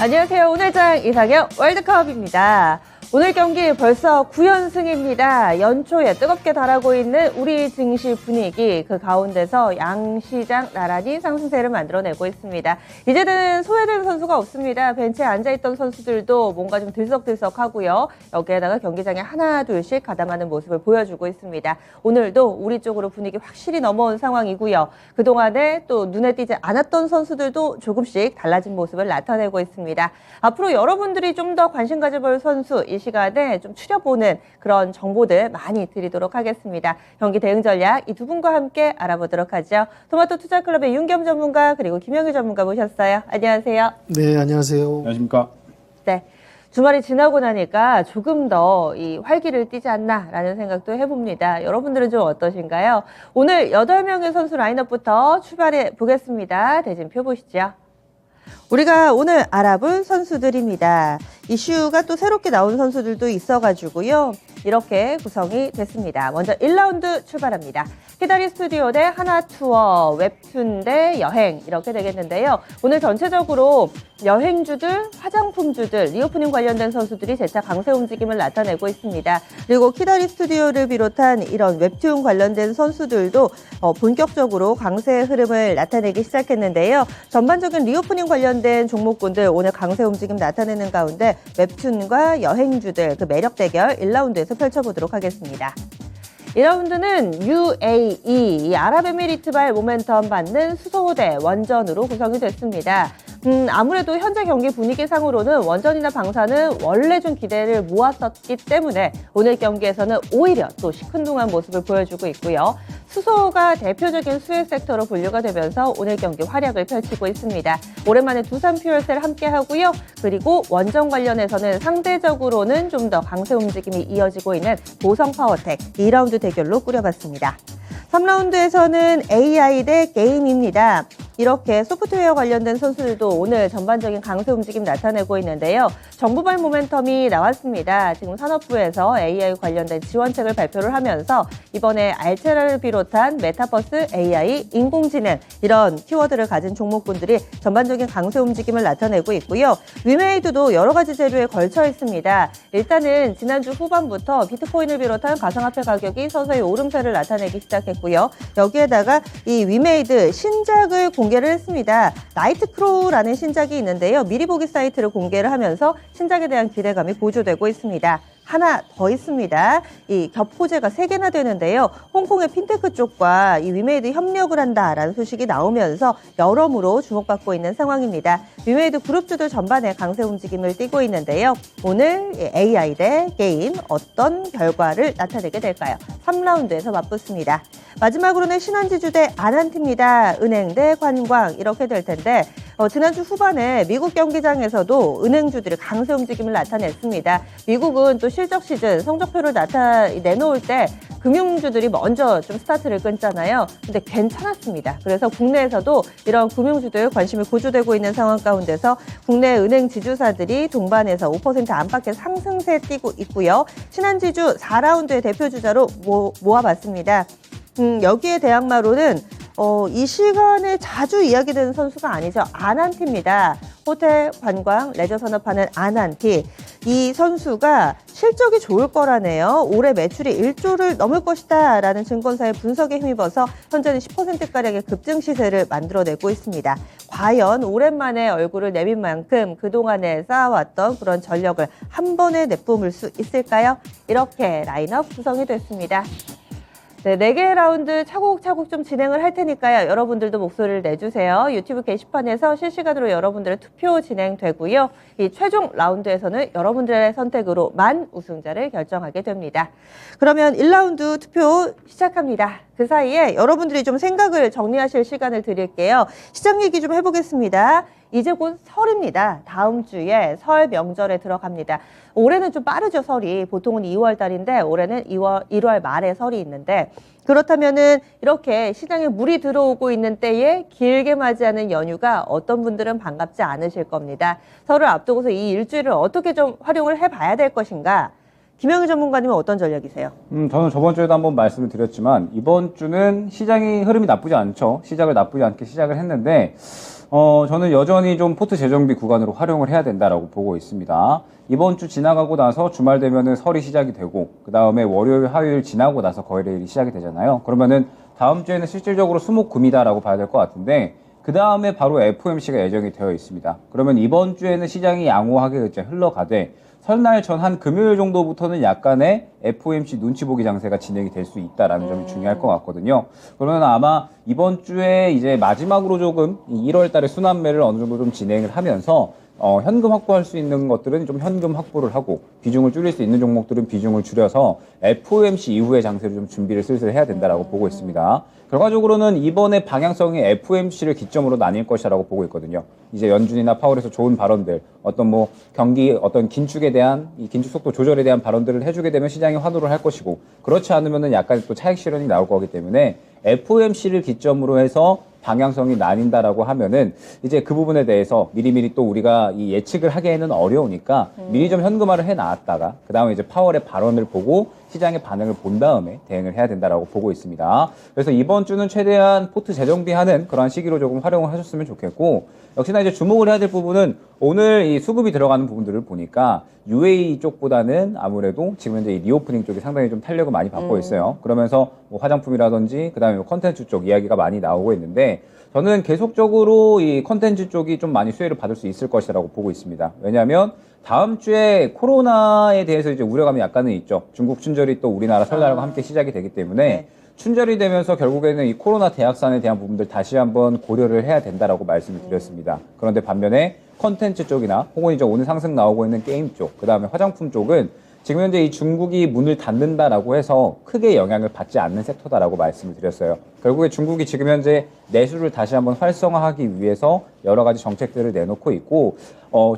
안녕하세요. 오늘장 이상형 월드컵입니다. 오늘 경기 벌써 9연승입니다. 연초에 뜨겁게 달하고 있는 우리 증시 분위기, 그 가운데서 양시장 나란히 상승세를 만들어내고 있습니다. 이제는 소외된 선수가 없습니다. 벤치에 앉아있던 선수들도 뭔가 좀 들썩들썩하고요. 여기에다가 경기장에 하나 둘씩 가담하는 모습을 보여주고 있습니다. 오늘도 우리 쪽으로 분위기 확실히 넘어온 상황이고요. 그동안에 또 눈에 띄지 않았던 선수들도 조금씩 달라진 모습을 나타내고 있습니다. 앞으로 여러분들이 좀 더 관심 가져볼 선수, 이 시간에 좀 추려보는 그런 정보들 많이 드리도록 하겠습니다. 경기 대응 전략 이 두 분과 함께 알아보도록 하죠. 토마토 투자클럽의 윤겸 전문가 그리고 김영규 전문가 모셨어요. 안녕하세요. 네, 안녕하세요. 안녕하십니까. 네. 주말이 지나고 나니까 조금 더 이 활기를 띠지 않나라는 생각도 해봅니다. 여러분들은 좀 어떠신가요? 오늘 8명의 선수 라인업부터 출발해 보겠습니다. 대진표 보시죠. 우리가 오늘 알아볼 선수들입니다. 이슈가 또 새롭게 나온 선수들도 있어가지고요. 이렇게 구성이 됐습니다. 먼저 1라운드 출발합니다. 키다리 스튜디오 대 하나투어, 웹툰 대 여행 이렇게 되겠는데요. 오늘 전체적으로 여행주들, 화장품주들, 리오프닝 관련된 선수들이 재차 강세 움직임을 나타내고 있습니다. 그리고 키다리 스튜디오를 비롯한 이런 웹툰 관련된 선수들도 본격적으로 강세의 흐름을 나타내기 시작했는데요. 전반적인 리오프닝 관련된 종목군들 오늘 강세 움직임 나타내는 가운데 웹툰과 여행주들 그 매력 대결 1라운드에서 펼쳐보도록 하겠습니다. 2라운드는 UAE, 이 아랍에미리트발 모멘텀 받는 수소대 원전으로 구성이 됐습니다. 아무래도 현재 경기 분위기상으로는 원전이나 방사는 원래 좀 기대를 모았었기 때문에 오늘 경기에서는 오히려 또 시큰둥한 모습을 보여주고 있고요. 수소가 대표적인 수혜 섹터로 분류가 되면서 오늘 경기 활약을 펼치고 있습니다. 오랜만에 두산 퓨얼셀 함께 하고요. 그리고 원전 관련해서는 상대적으로는 좀 더 강세 움직임이 이어지고 있는 보성 파워텍 2라운드 대결로 꾸려봤습니다. 3라운드에서는 AI 대 게임입니다. 이렇게 소프트웨어 관련된 선수들도 오늘 전반적인 강세 움직임 나타내고 있는데요. 정부발 모멘텀이 나왔습니다. 지금 산업부에서 AI 관련된 지원책을 발표를 하면서 이번에 알테라를 비롯한 메타버스, AI, 인공지능 이런 키워드를 가진 종목군들이 전반적인 강세 움직임을 나타내고 있고요. 위메이드도 여러 가지 재료에 걸쳐 있습니다. 일단은 지난주 후반부터 비트코인을 비롯한 가상화폐 가격이 서서히 오름세를 나타내기 시작했고요. 여기에다가 이 위메이드 신작을 공개를 했습니다. 나이트크로우라는 신작이 있는데요. 미리 보기 사이트를 공개를 하면서 신작에 대한 기대감이 고조되고 있습니다. 하나 더 있습니다. 이 겹호재가 3개나 되는데요. 홍콩의 핀테크 쪽과 이 위메이드 협력을 한다라는 소식이 나오면서 여러모로 주목받고 있는 상황입니다. 위메이드 그룹주들 전반에 강세 움직임을 띠고 있는데요. 오늘 AI 대 게임 어떤 결과를 나타내게 될까요? 3라운드에서 맞붙습니다. 마지막으로는 신한지주 대 아난티입니다. 은행 대 관광 이렇게 될 텐데 지난주 후반에 미국 경기장에서도 은행주들이 강세 움직임을 나타냈습니다. 미국은 또 실적 시즌 성적표를 내놓을 때 금융주들이 먼저 좀 스타트를 끊잖아요. 근데 괜찮았습니다. 그래서 국내에서도 이런 금융주들 관심이 고조되고 있는 상황 가운데서 국내 은행 지주사들이 동반해서 5% 안팎의 상승세 띄고 있고요. 신한지주 4라운드의 대표주자로 모아봤습니다. 여기에 대항마로는 이 시간에 자주 이야기되는 선수가 아니죠. 아난티입니다. 호텔, 관광, 레저 산업하는 아난티. 이 선수가 실적이 좋을 거라네요. 올해 매출이 1조를 넘을 것이다 라는 증권사의 분석에 힘입어서 현재는 10%가량의 급증 시세를 만들어내고 있습니다. 과연 오랜만에 얼굴을 내민 만큼 그동안에 쌓아왔던 그런 전력을 한 번에 내뿜을 수 있을까요? 이렇게 라인업 구성이 됐습니다. 네, 4개의 라운드 차곡차곡 좀 진행을 할 테니까요. 여러분들도 목소리를 내주세요. 유튜브 게시판에서 실시간으로 여러분들의 투표 진행되고요. 이 최종 라운드에서는 여러분들의 선택으로만 우승자를 결정하게 됩니다. 그러면 1라운드 투표 시작합니다. 그 사이에 여러분들이 좀 생각을 정리하실 시간을 드릴게요. 시장 얘기 좀 해보겠습니다. 이제 곧 설입니다. 다음 주에 설 명절에 들어갑니다. 올해는 좀 빠르죠, 설이. 보통은 2월 달인데 올해는 1월 말에 설이 있는데 그렇다면은 이렇게 시장에 물이 들어오고 있는 때에 길게 맞이하는 연휴가 어떤 분들은 반갑지 않으실 겁니다. 설을 앞두고서 이 일주일을 어떻게 좀 활용을 해봐야 될 것인가? 김영규 전문가님은 어떤 전략이세요? 저는 저번 주에도 한번 말씀을 드렸지만 이번 주는 시장이 흐름이 나쁘지 않죠. 시작을 나쁘지 않게 시작을 했는데 저는 여전히 좀 포트 재정비 구간으로 활용을 해야 된다라고 보고 있습니다. 이번 주 지나가고 나서 주말 되면은 설이 시작이 되고, 그 다음에 월요일, 화요일 지나고 나서 거래일이 시작이 되잖아요. 그러면은 다음 주에는 실질적으로 수목금이다라고 봐야 될 것 같은데, 그 다음에 바로 FOMC가 예정이 되어 있습니다. 그러면 이번 주에는 시장이 양호하게 이제 흘러가되, 설날 전 한 금요일 정도부터는 약간의 FOMC 눈치 보기 장세가 진행이 될 수 있다라는 점이 중요할 것 같거든요. 그러면 아마 이번 주에 이제 마지막으로 조금 1월 달에 순환매를 어느 정도 좀 진행을 하면서 현금 확보할 수 있는 것들은 좀 현금 확보를 하고 비중을 줄일 수 있는 종목들은 비중을 줄여서 FOMC 이후의 장세를 좀 준비를 슬슬 해야 된다라고 보고 있습니다. 결과적으로는 이번에 방향성이 FOMC를 기점으로 나뉠 것이라고 보고 있거든요. 이제 연준이나 파월에서 좋은 발언들, 어떤 뭐 경기, 어떤 긴축에 대한 이 긴축 속도 조절에 대한 발언들을 해주게 되면 시장이 환호를 할 것이고, 그렇지 않으면은 약간 또 차익 실현이 나올 거기 때문에 FOMC를 기점으로 해서 방향성이 나뉜다라고 하면은 이제 그 부분에 대해서 미리미리 또 우리가 이 예측을 하기에는 어려우니까 미리 좀 현금화를 해 놨다가 그 다음에 이제 파월의 발언을 보고 시장의 반응을 본 다음에 대응을 해야 된다라고 보고 있습니다. 그래서 이번 주는 최대한 포트 재정비하는 그러한 시기로 조금 활용을 하셨으면 좋겠고, 역시나 이제 주목을 해야 될 부분은 오늘 이 수급이 들어가는 부분들을 보니까 UAE 쪽보다는 아무래도 지금 현재 이 리오프닝 쪽이 상당히 좀 탄력을 많이 받고 있어요. 그러면서 뭐 화장품이라든지 그다음에 뭐 컨텐츠 쪽 이야기가 많이 나오고 있는데, 저는 계속적으로 이 컨텐츠 쪽이 좀 많이 수혜를 받을 수 있을 것이라고 보고 있습니다. 왜냐하면 다음 주에 코로나에 대해서 이제 우려감이 약간은 있죠. 중국 춘절이 또 우리나라 설날과 함께 시작이 되기 때문에 네. 춘절이 되면서 결국에는 이 코로나 대학산에 대한 부분들 다시 한번 고려를 해야 된다라고 말씀을 드렸습니다. 그런데 반면에 컨텐츠 쪽이나 혹은 이제 오늘 상승 나오고 있는 게임 쪽, 그 다음에 화장품 쪽은 지금 현재 이 중국이 문을 닫는다라고 해서 크게 영향을 받지 않는 섹터다라고 말씀을 드렸어요. 결국에 중국이 지금 현재 내수를 다시 한번 활성화하기 위해서 여러 가지 정책들을 내놓고 있고,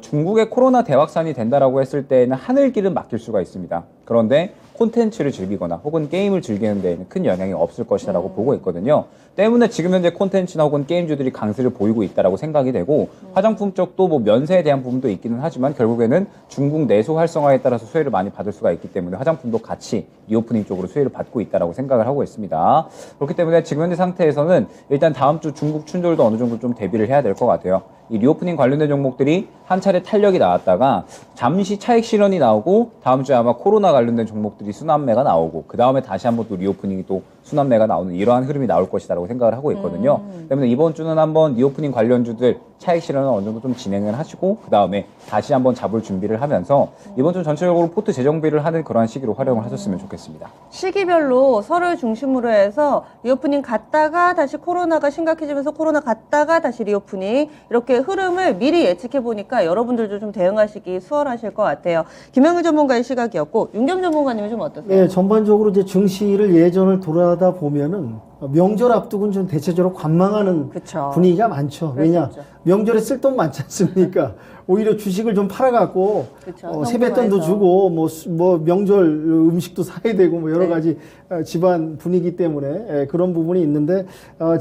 중국의 코로나 대확산이 된다라고 했을 때에는 하늘길은 막힐 수가 있습니다. 그런데 콘텐츠를 즐기거나 혹은 게임을 즐기는 데에는 큰 영향이 없을 것이라고 보고 있거든요. 때문에 지금 현재 콘텐츠나 혹은 게임주들이 강세를 보이고 있다라고 생각이 되고, 화장품 쪽도 뭐 면세에 대한 부분도 있기는 하지만 결국에는 중국 내수 활성화에 따라서 수혜를 많이 받을 수가 있기 때문에 화장품도 같이 리오프닝 쪽으로 수혜를 받고 있다라고 생각을 하고 있습니다. 그렇기 때문에 지금 현재 상태에서는 일단 다음 주 중국 춘절도 어느 정도 좀 대비를 해야 될 것 같아요. 이 리오프닝 관련된 종목들이 한 차례 탄력이 나왔다가 잠시 차익 실현이 나오고, 다음 주에 아마 코로나 관련된 종목들이 순환매가 나오고, 그 다음에 다시 한번 또 리오프닝이 또 순환매가 나오는 이러한 흐름이 나올 것이라고 생각을 하고 있거든요. 때문에 이번 주는 한번 리오프닝 관련주들 차익 실현을 어느 정도 좀 진행을 하시고, 그 다음에 다시 한번 잡을 준비를 하면서 이번 주 전체적으로 포트 재정비를 하는 그러한 시기로 활용을 하셨으면 좋겠습니다. 시기별로 설을 중심으로 해서 리오프닝 갔다가 다시 코로나가 심각해지면서 코로나 갔다가 다시 리오프닝, 이렇게 흐름을 미리 예측해 보니까 여러분들도 좀 대응하시기 수월하실 것 같아요. 김영일 전문가의 시각이었고, 윤경 전문가님은 좀 어떠세요? 네, 전반적으로 이제 증시를 예전을 돌아다 보면은 명절 앞두고는 좀 대체적으로 관망하는 그쵸. 분위기가 많죠. 그럴 수 왜냐, 있죠. 명절에 쓸 돈 많지 않습니까? 오히려 주식을 좀 팔아갖고 그쵸, 세뱃돈도 현금화해서. 주고 뭐 명절 음식도 사야 되고 뭐 여러 가지 집안 분위기 때문에 그런 부분이 있는데,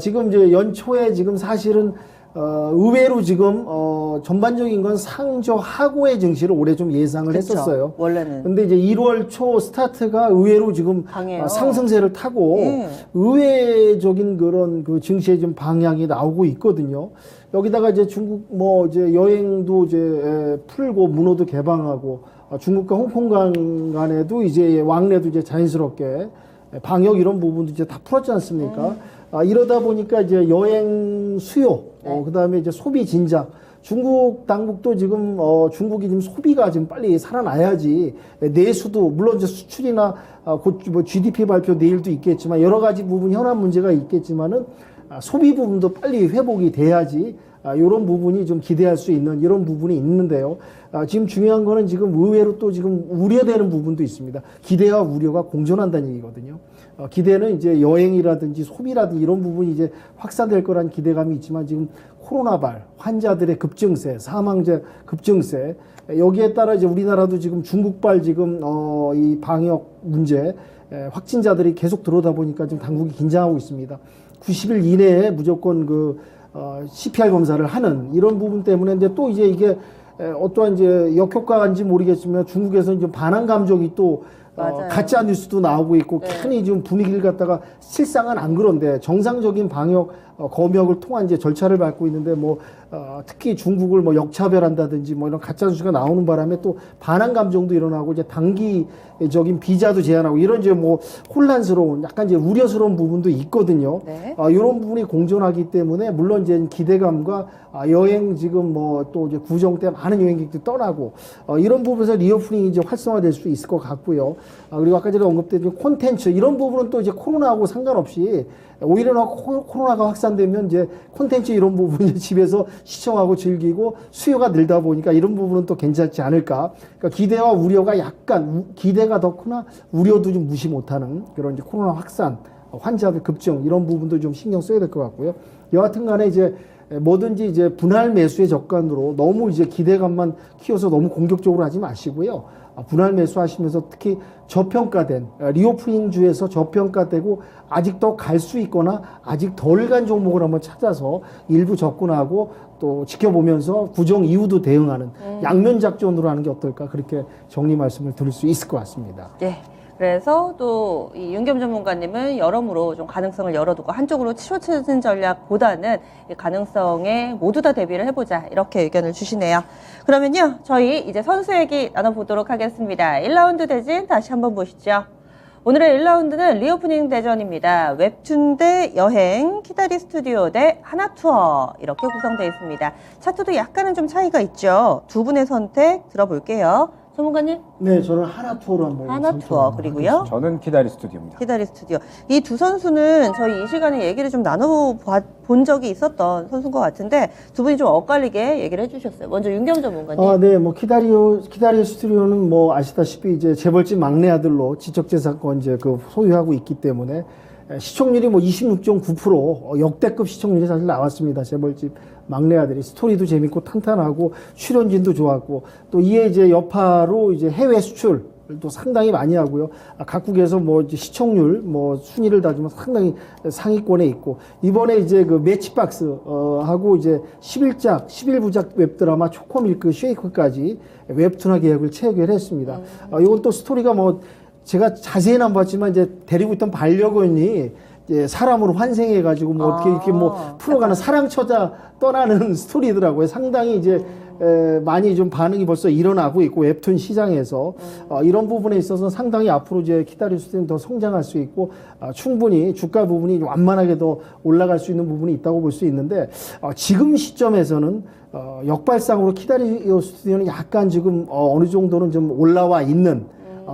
지금 이제 연초에 지금 사실은 의외로 지금 전반적인 건 상저하고의 증시를 올해 좀 예상을 그쵸, 했었어요. 원래는. 근데 이제 1월 초 스타트가 의외로 지금 강해요. 상승세를 타고 의외적인 그런 그 증시의 좀 방향이 나오고 있거든요. 여기다가 이제 중국 뭐 이제 여행도 이제 풀고 문호도 개방하고, 중국과 홍콩 간에도 이제 왕래도 이제 자연스럽게 방역 이런 부분도 이제 다 풀었지 않습니까? 이러다 보니까 이제 여행 수요, 그다음에 이제 소비 진작. 중국 당국도 지금 중국이 지금 소비가 지금 빨리 살아나야지 내수도, 물론 이제 수출이나 곧 뭐 GDP 발표 내일도 있겠지만 여러 가지 부분 현안 문제가 있겠지만은 소비 부분도 빨리 회복이 돼야지 이런 부분이 좀 기대할 수 있는 이런 부분이 있는데요. 지금 중요한 거는 지금 의외로 또 지금 우려되는 부분도 있습니다. 기대와 우려가 공존한다는 얘기거든요. 기대는 이제 여행이라든지 소비라든지 이런 부분이 이제 확산될 거라는 기대감이 있지만, 지금 코로나발 환자들의 급증세, 사망자 급증세, 여기에 따라 이제 우리나라도 지금 중국발 지금 이 방역 문제, 확진자들이 계속 들어오다 보니까 지금 당국이 긴장하고 있습니다. 90일 이내에 무조건 그 CPR 검사를 하는 이런 부분 때문에, 근데 또 이제 이게 어떠한 이제 역효과인지 모르겠지만 중국에서는 좀 반항 감정이 또 가짜 뉴스도 나오고 있고, 괜히 지금 분위기를 갖다가 실상은 안 그런데 정상적인 방역 검역을 통한 이제 절차를 밟고 있는데 뭐 특히 중국을 뭐 역차별한다든지 뭐 이런 가짜 뉴스가 나오는 바람에 또 반항 감정도 일어나고 이제 단기적인 비자도 제한하고 이런 이제 뭐 혼란스러운 약간 이제 우려스러운 부분도 있거든요. 네. 이런 부분이 공존하기 때문에 물론 이제 기대감과 여행 지금 뭐 또 이제 구정 때 많은 여행객들이 떠나고 이런 부분에서 리오프닝이 이제 활성화될 수 있을 것 같고요. 그리고 아까 전에 언급된 콘텐츠 이런 부분은 또 이제 코로나하고 상관없이 오히려 코로나가 확산되면 이제 콘텐츠 이런 부분이 집에서 시청하고 즐기고 수요가 늘다 보니까 이런 부분은 또 괜찮지 않을까. 그러니까 기대와 우려가 약간 기대가 더 크나 우려도 좀 무시 못하는 그런 이제 코로나 확산, 환자들 급증 이런 부분도 좀 신경 써야 될 것 같고요. 여하튼 간에 이제 뭐든지 이제 분할 매수의 적관으로 너무 이제 기대감만 키워서 너무 공격적으로 하지 마시고요. 분할 매수하시면서 특히 저평가된 리오프닝주에서 저평가되고 아직 더 갈 수 있거나 아직 덜 간 종목을 한번 찾아서 일부 접근하고 또 지켜보면서 구정 이후도 대응하는 양면 작전으로 하는 게 어떨까 그렇게 정리 말씀을 드릴 수 있을 것 같습니다. 네. 그래서 또 이 윤겸 전문가님은 여러모로 좀 가능성을 열어두고 한쪽으로 치우치는 전략보다는 이 가능성에 모두 다 대비를 해보자 이렇게 의견을 주시네요. 그러면요 저희 이제 선수 얘기 나눠보도록 하겠습니다. 1라운드 대진 다시 한번 보시죠. 오늘의 1라운드는 리오프닝 대전입니다. 웹툰 대 여행, 키다리 스튜디오 대 하나투어 이렇게 구성되어 있습니다. 차트도 약간은 좀 차이가 있죠. 두 분의 선택 들어볼게요. 전문가님? 네, 저는 하나투어로 한번 하나투어 그리고요. 저는 키다리 스튜디오입니다. 키다리 스튜디오. 이 두 선수는 저희 이 시간에 얘기를 좀 나눠본 적이 있었던 선수인 것 같은데 두 분이 좀 엇갈리게 얘기를 해주셨어요. 먼저 윤겸 전문가님. 네, 뭐 키다리 스튜디오는 뭐 아시다시피 이제 재벌집 막내 아들로 지적재산권 이제 그 소유하고 있기 때문에 시청률이 뭐 26.9% 역대급 시청률이 사실 나왔습니다. 재벌집 막내 아들이 스토리도 재밌고 탄탄하고 출연진도 좋았고 또 이에 이제 여파로 이제 해외 수출도 상당히 많이 하고요. 각국에서 뭐 이제 시청률 뭐 순위를 따지면 상당히 상위권에 있고 이번에 이제 그 매치박스 하고 이제 11부작 웹드라마 초코밀크 쉐이크까지 웹툰화 계약을 체결했습니다. 이건 또 스토리가 뭐 제가 자세히는 안 봤지만 이제 데리고 있던 반려견이 이제 사람으로 환생해가지고 뭐 어떻게 이렇게 뭐 풀어가는 사랑 처자 떠나는 스토리더라고요. 상당히 이제 많이 좀 반응이 벌써 일어나고 있고 웹툰 시장에서 이런 부분에 있어서 상당히 앞으로 이제 키다리 스튜디오는 더 성장할 수 있고 충분히 주가 부분이 완만하게 더 올라갈 수 있는 부분이 있다고 볼 수 있는데 지금 시점에서는 역발상으로 키다리 스튜디오는 약간 지금 어느 정도는 좀 올라와 있는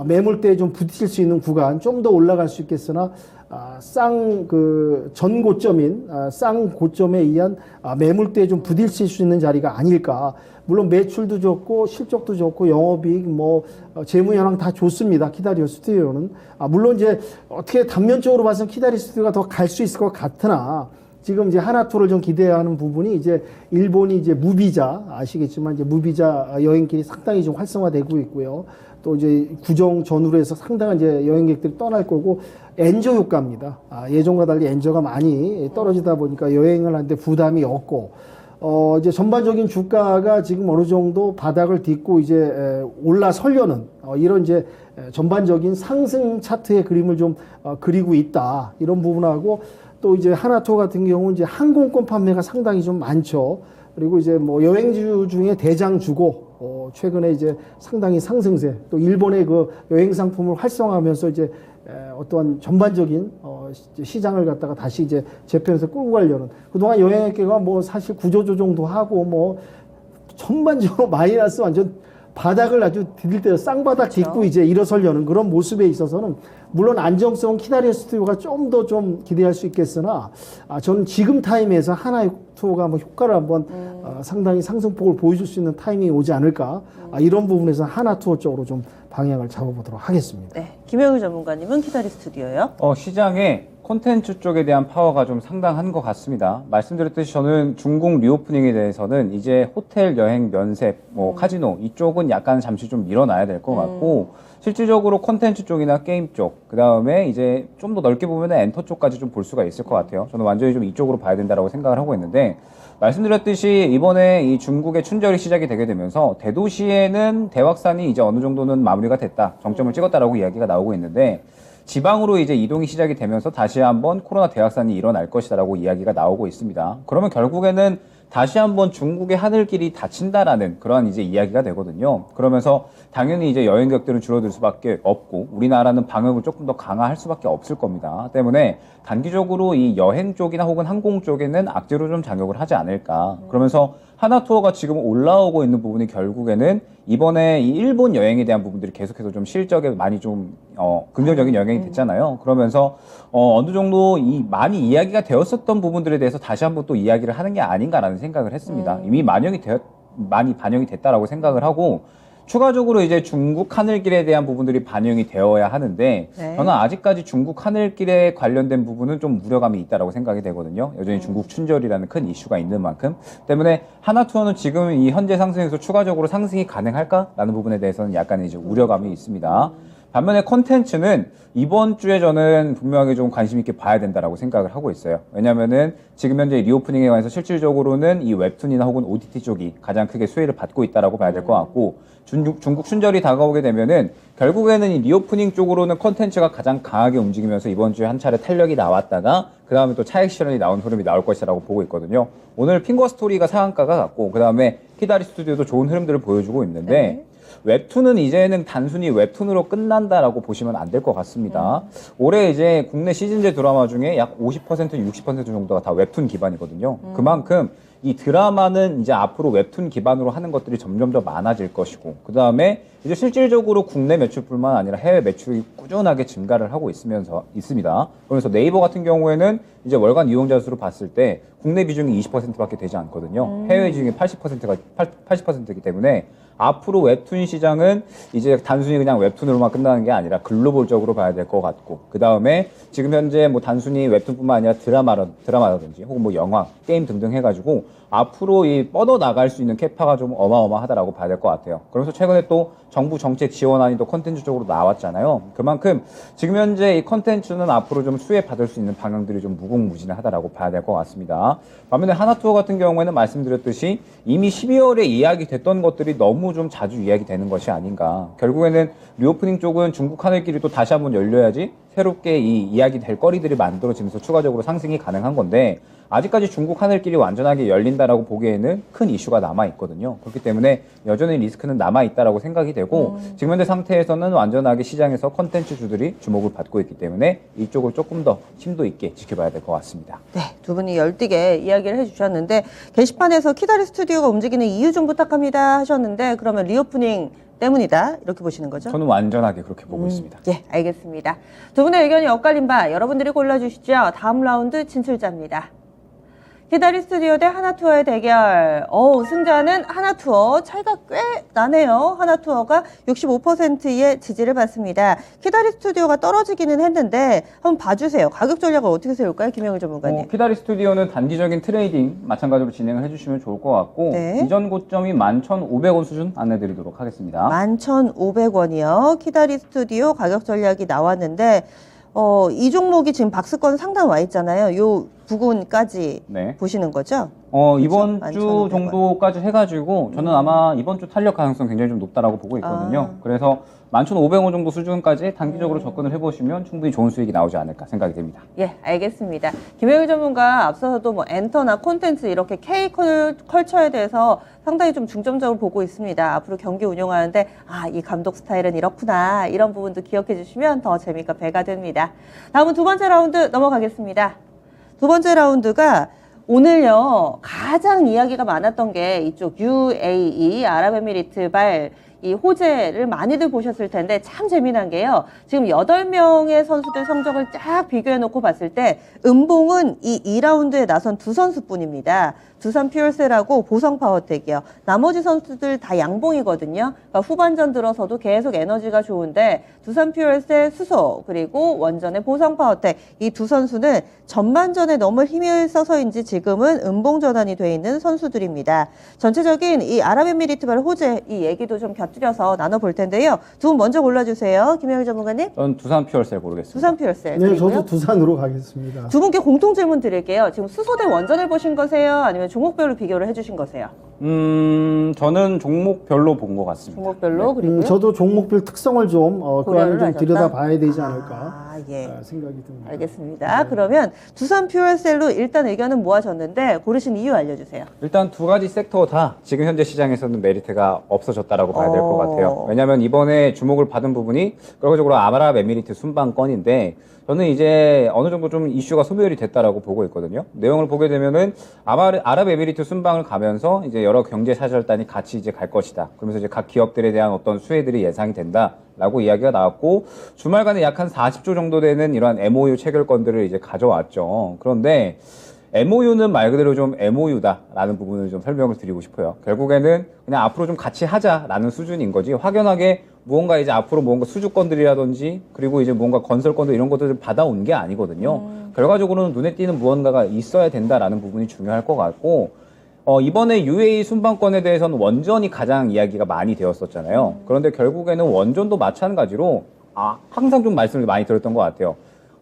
매물대에 좀 부딪힐 수 있는 구간 좀 더 올라갈 수 있겠으나 전 고점인 쌍 고점에 의한 매물대에 좀 부딪힐 수 있는 자리가 아닐까. 물론 매출도 좋고 실적도 좋고 영업이익 뭐 재무 현황 다 좋습니다. 키다리 스튜디오는 물론 이제 어떻게 단면적으로 봐서 키다리 스튜디오가 더 갈 수 있을 것 같으나 지금 이제 하나투어를 좀 기대하는 부분이 이제 일본이 이제 무비자 아시겠지만 이제 무비자 여행길이 상당히 좀 활성화되고 있고요. 또 이제 구정 전후로 해서 상당한 이제 여행객들이 떠날 거고 엔저 효과입니다. 예전과 달리 엔저가 많이 떨어지다 보니까 여행을 하는데 부담이 없고 이제 전반적인 주가가 지금 어느 정도 바닥을 딛고 이제 올라서려는 이런 이제 전반적인 상승 차트의 그림을 좀 그리고 있다. 이런 부분하고 또 이제 하나투어 같은 경우는 이제 항공권 판매가 상당히 좀 많죠. 그리고 이제 뭐 여행주 중에 대장주고 최근에 이제 상당히 상승세 또 일본의 그 여행 상품을 활성화하면서 이제 어떠한 전반적인 시장을 갖다가 다시 이제 재편에서 끌고 가려는 그동안 여행객가 뭐 사실 구조조정도 하고 뭐 전반적으로 마이너스 완전 바닥을 아주 디딜 때 쌍바닥 딛고 이제 일어서려는 그런 모습에 있어서는 물론 안정성 키다리 스튜디오가 좀 더 좀 기대할 수 있겠으나 저는 지금 타임에서 하나투어가 한번 효과를 한번 상당히 상승폭을 보여줄 수 있는 타이밍이 오지 않을까 이런 부분에서 하나투어 쪽으로 좀 방향을 잡아보도록 하겠습니다. 네, 김영우 전문가님은 키다리 스튜디오요. 시장에 콘텐츠 쪽에 대한 파워가 좀 상당한 것 같습니다. 말씀드렸듯이 저는 중국 리오프닝에 대해서는 이제 호텔, 여행, 면세, 뭐 카지노 이쪽은 약간 잠시 좀 밀어놔야 될 것 같고 실질적으로 콘텐츠 쪽이나 게임 쪽, 그 다음에 이제 좀 더 넓게 보면 엔터 쪽까지 좀 볼 수가 있을 것 같아요. 저는 완전히 좀 이쪽으로 봐야 된다고 생각을 하고 있는데 말씀드렸듯이 이번에 이 중국의 춘절이 시작이 되게 되면서 대도시에는 대확산이 이제 어느 정도는 마무리가 됐다, 정점을 찍었다라고 이야기가 나오고 있는데 지방으로 이제 이동이 시작이 되면서 다시 한번 코로나 대확산이 일어날 것이다라고 이야기가 나오고 있습니다. 그러면 결국에는 다시 한번 중국의 하늘길이 닫힌다라는 그런 이제 이야기가 되거든요. 그러면서 당연히 이제 여행객들은 줄어들 수밖에 없고 우리나라는 방역을 조금 더 강화할 수밖에 없을 겁니다. 때문에 단기적으로 이 여행 쪽이나 혹은 항공 쪽에는 악재로 좀 작용을 하지 않을까. 그러면서 하나투어가 지금 올라오고 있는 부분이 결국에는 이번에 이 일본 여행에 대한 부분들이 계속해서 좀 실적에 많이 좀 긍정적인 영향이 됐잖아요. 그러면서 어느 정도 많이 이야기가 되었었던 부분들에 대해서 다시 한번 또 이야기를 하는 게 아닌가라는 생각을 했습니다. 이미 많이 반영이 됐다라고 생각을 하고 추가적으로 이제 중국 하늘길에 대한 부분들이 반영이 되어야 하는데 네. 저는 아직까지 중국 하늘길에 관련된 부분은 좀 우려감이 있다라고 생각이 되거든요. 여전히 중국 춘절이라는 큰 이슈가 있는 만큼 때문에 하나투어는 지금 이 현재 상승에서 추가적으로 상승이 가능할까라는 부분에 대해서는 약간 이제 우려감이 있습니다. 반면에 컨텐츠는 이번 주에 저는 분명히 좀 관심 있게 봐야 된다라고 생각을 하고 있어요. 왜냐면은 지금 현재 리오프닝에 관해서 실질적으로는 이 웹툰이나 혹은 OTT 쪽이 가장 크게 수혜를 받고 있다라고 봐야 될 것 같고 중국 춘절이 다가오게 되면은 결국에는 이 리오프닝 쪽으로는 컨텐츠가 가장 강하게 움직이면서 이번 주에 한 차례 탄력이 나왔다가 그 다음에 또 차익 실현이 나온 흐름이 나올 것이라고 보고 있거든요. 오늘 핑거 스토리가 상한가가 같고 그 다음에 키다리 스튜디오도 좋은 흐름들을 보여주고 있는데 웹툰은 이제는 단순히 웹툰으로 끝난다라고 보시면 안 될 것 같습니다. 올해 이제 국내 시즌제 드라마 중에 약 50%, 60% 정도가 다 웹툰 기반이거든요. 그만큼 이 드라마는 이제 앞으로 웹툰 기반으로 하는 것들이 점점 더 많아질 것이고, 그 다음에 이제 실질적으로 국내 매출뿐만 아니라 해외 매출이 꾸준하게 증가를 하고 있습니다. 그러면서 네이버 같은 경우에는 이제 월간 이용자 수로 봤을 때 국내 비중이 20%밖에 되지 않거든요. 해외 비중이 80%이기 때문에 앞으로 웹툰 시장은 이제 단순히 그냥 웹툰으로만 끝나는 게 아니라 글로벌적으로 봐야 될 것 같고, 그 다음에 지금 현재 뭐 단순히 웹툰뿐만 아니라 드라마라든지 혹은 뭐 영화, 게임 등등 해가지고 앞으로 이 뻗어 나갈 수 있는 캐파가 좀 어마어마하다라고 봐야 될 것 같아요. 그러면서 최근에 또 정부 정책 지원안이 또 컨텐츠 쪽으로 나왔잖아요. 그만큼 지금 현재 이 컨텐츠는 앞으로 좀 수혜 받을 수 있는 방향들이 좀 무궁무진하다라고 봐야 될 것 같습니다. 반면에 하나투어 같은 경우에는 말씀드렸듯이 이미 12월에 이야기됐던 것들이 너무 좀 자주 이야기되는 것이 아닌가. 결국에는 리오프닝 쪽은 중국 하늘길이 또 다시 한번 열려야지 새롭게 이 이야기 될 거리들이 만들어지면서 추가적으로 상승이 가능한 건데 아직까지 중국 하늘길이 완전하게 열린다라고 보기에는 큰 이슈가 남아있거든요. 그렇기 때문에 여전히 리스크는 남아있다라고 생각이 되고 지금 현재 상태에서는 완전하게 시장에서 컨텐츠 주들이 주목을 받고 있기 때문에 이쪽을 조금 더 심도 있게 지켜봐야 될 것 같습니다. 네, 두 분이 열띠게 이야기를 해주셨는데 게시판에서 키다리 스튜디오가 움직이는 이유 좀 부탁합니다 하셨는데 그러면 리오프닝 때문이다 이렇게 보시는 거죠? 저는 완전하게 그렇게 보고 있습니다. 예, 알겠습니다. 두 분의 의견이 엇갈린 바 여러분들이 골라주시죠. 다음 라운드 진출자입니다. 키다리 스튜디오 대 하나투어의 대결. 승자는 하나투어. 차이가 꽤 나네요. 하나투어가 65%의 지지를 받습니다. 키다리 스튜디오가 떨어지기는 했는데 한번 봐주세요. 가격 전략을 어떻게 세울까요? 김영일 전문가님. 키다리 스튜디오는 단기적인 트레이딩 마찬가지로 진행을 해주시면 좋을 것 같고 네. 이전 고점이 11,500원 수준 안내드리도록 하겠습니다. 11,500원이요. 키다리 스튜디오 가격 전략이 나왔는데 이 종목이 지금 박스권 상단 와 있잖아요. 요 부근까지 네. 보시는 거죠? 이번 그렇죠? 주 11,500원. 정도까지 해가지고 저는 아마 이번 주 탄력 가능성 굉장히 좀 높다라고 보고 있거든요. 그래서 11,500원 정도 수준까지 단기적으로 접근을 해보시면 충분히 좋은 수익이 나오지 않을까 생각이 됩니다. 예, 알겠습니다. 김영일 전문가 앞서서도 뭐 엔터나 콘텐츠 이렇게 K 컬처에 대해서 상당히 좀 중점적으로 보고 있습니다. 앞으로 경기 운영하는데 이 감독 스타일은 이렇구나 이런 부분도 기억해 주시면 더 재미가 배가 됩니다. 다음은 두 번째 라운드 넘어가겠습니다. 두 번째 라운드가 오늘요 가장 이야기가 많았던 게 이쪽 UAE 아랍에미리트발 이 호재를 많이들 보셨을 텐데 참 재미난 게요. 지금 8명의 선수들 성적을 쫙 비교해 놓고 봤을 때 음봉은 이 2라운드에 나선 두 선수뿐입니다. 두산 퓨얼셀하고 보성 파워텍이요. 나머지 선수들 다 양봉이거든요. 그러니까 후반전 들어서도 계속 에너지가 좋은데 두산 퓨얼셀 수소 그리고 원전의 보성 파워텍 이 두 선수는 전반전에 너무 힘을 써서인지 지금은 음봉 전환이 돼 있는 선수들입니다. 전체적인 이 아랍에미리트발 호재 이 얘기도 좀 곁들여서 나눠볼 텐데요. 두 분 먼저 골라주세요. 김영일 전문가님. 저는 두산 퓨얼셀 고르겠습니다. 두산 퓨얼셀. 네, 그리고요? 저도 두산으로 가겠습니다. 두 분께 공통 질문 드릴게요. 지금 수소 대 원전을 보신 거세요? 아니면 종목별로 비교를 해주신 거세요. 저는 종목별로 본 것 같습니다. 종목별로 그리고 저도 종목별 특성을 좀 그 고려를 안에 좀 하셨다? 들여다봐야 되지 않을까 아, 예. 생각이 듭니다. 알겠습니다. 그러면 두산 퓨얼셀로 일단 의견은 모아졌는데 고르신 이유 알려주세요. 일단 두 가지 섹터 다 지금 현재 시장에서는 메리트가 없어졌다라고 봐야 될 것 같아요. 왜냐하면 이번에 주목을 받은 부분이 결과적으로 아랍에미리트 순방건인데 저는 이제 어느 정도 좀 이슈가 소멸이 됐다라고 보고 있거든요. 내용을 보게 되면은 아랍에미리트 순방을 가면서 이제 여러 경제 사절단이 같이 이제 갈 것이다. 그러면서 이제 각 기업들에 대한 어떤 수혜들이 예상이 된다라고 이야기가 나왔고 주말간에 약 한 40조 정도 되는 이러한 MOU 체결건들을 이제 가져왔죠. 그런데 MOU는 말 그대로 좀 MOU다라는 부분을 좀 설명을 드리고 싶어요. 결국에는 그냥 앞으로 좀 같이 하자라는 수준인 거지 확연하게 무언가 이제 앞으로 뭔가 수주건들이라든지 그리고 이제 뭔가 건설건들 이런 것들을 받아온 게 아니거든요. 결과적으로는 눈에 띄는 무언가가 있어야 된다라는 부분이 중요할 것 같고 이번에 UAE 순방건에 대해서는 원전이 가장 이야기가 많이 되었었잖아요. 그런데 결국에는 원전도 마찬가지로 항상 좀 말씀을 많이 드렸던 것 같아요.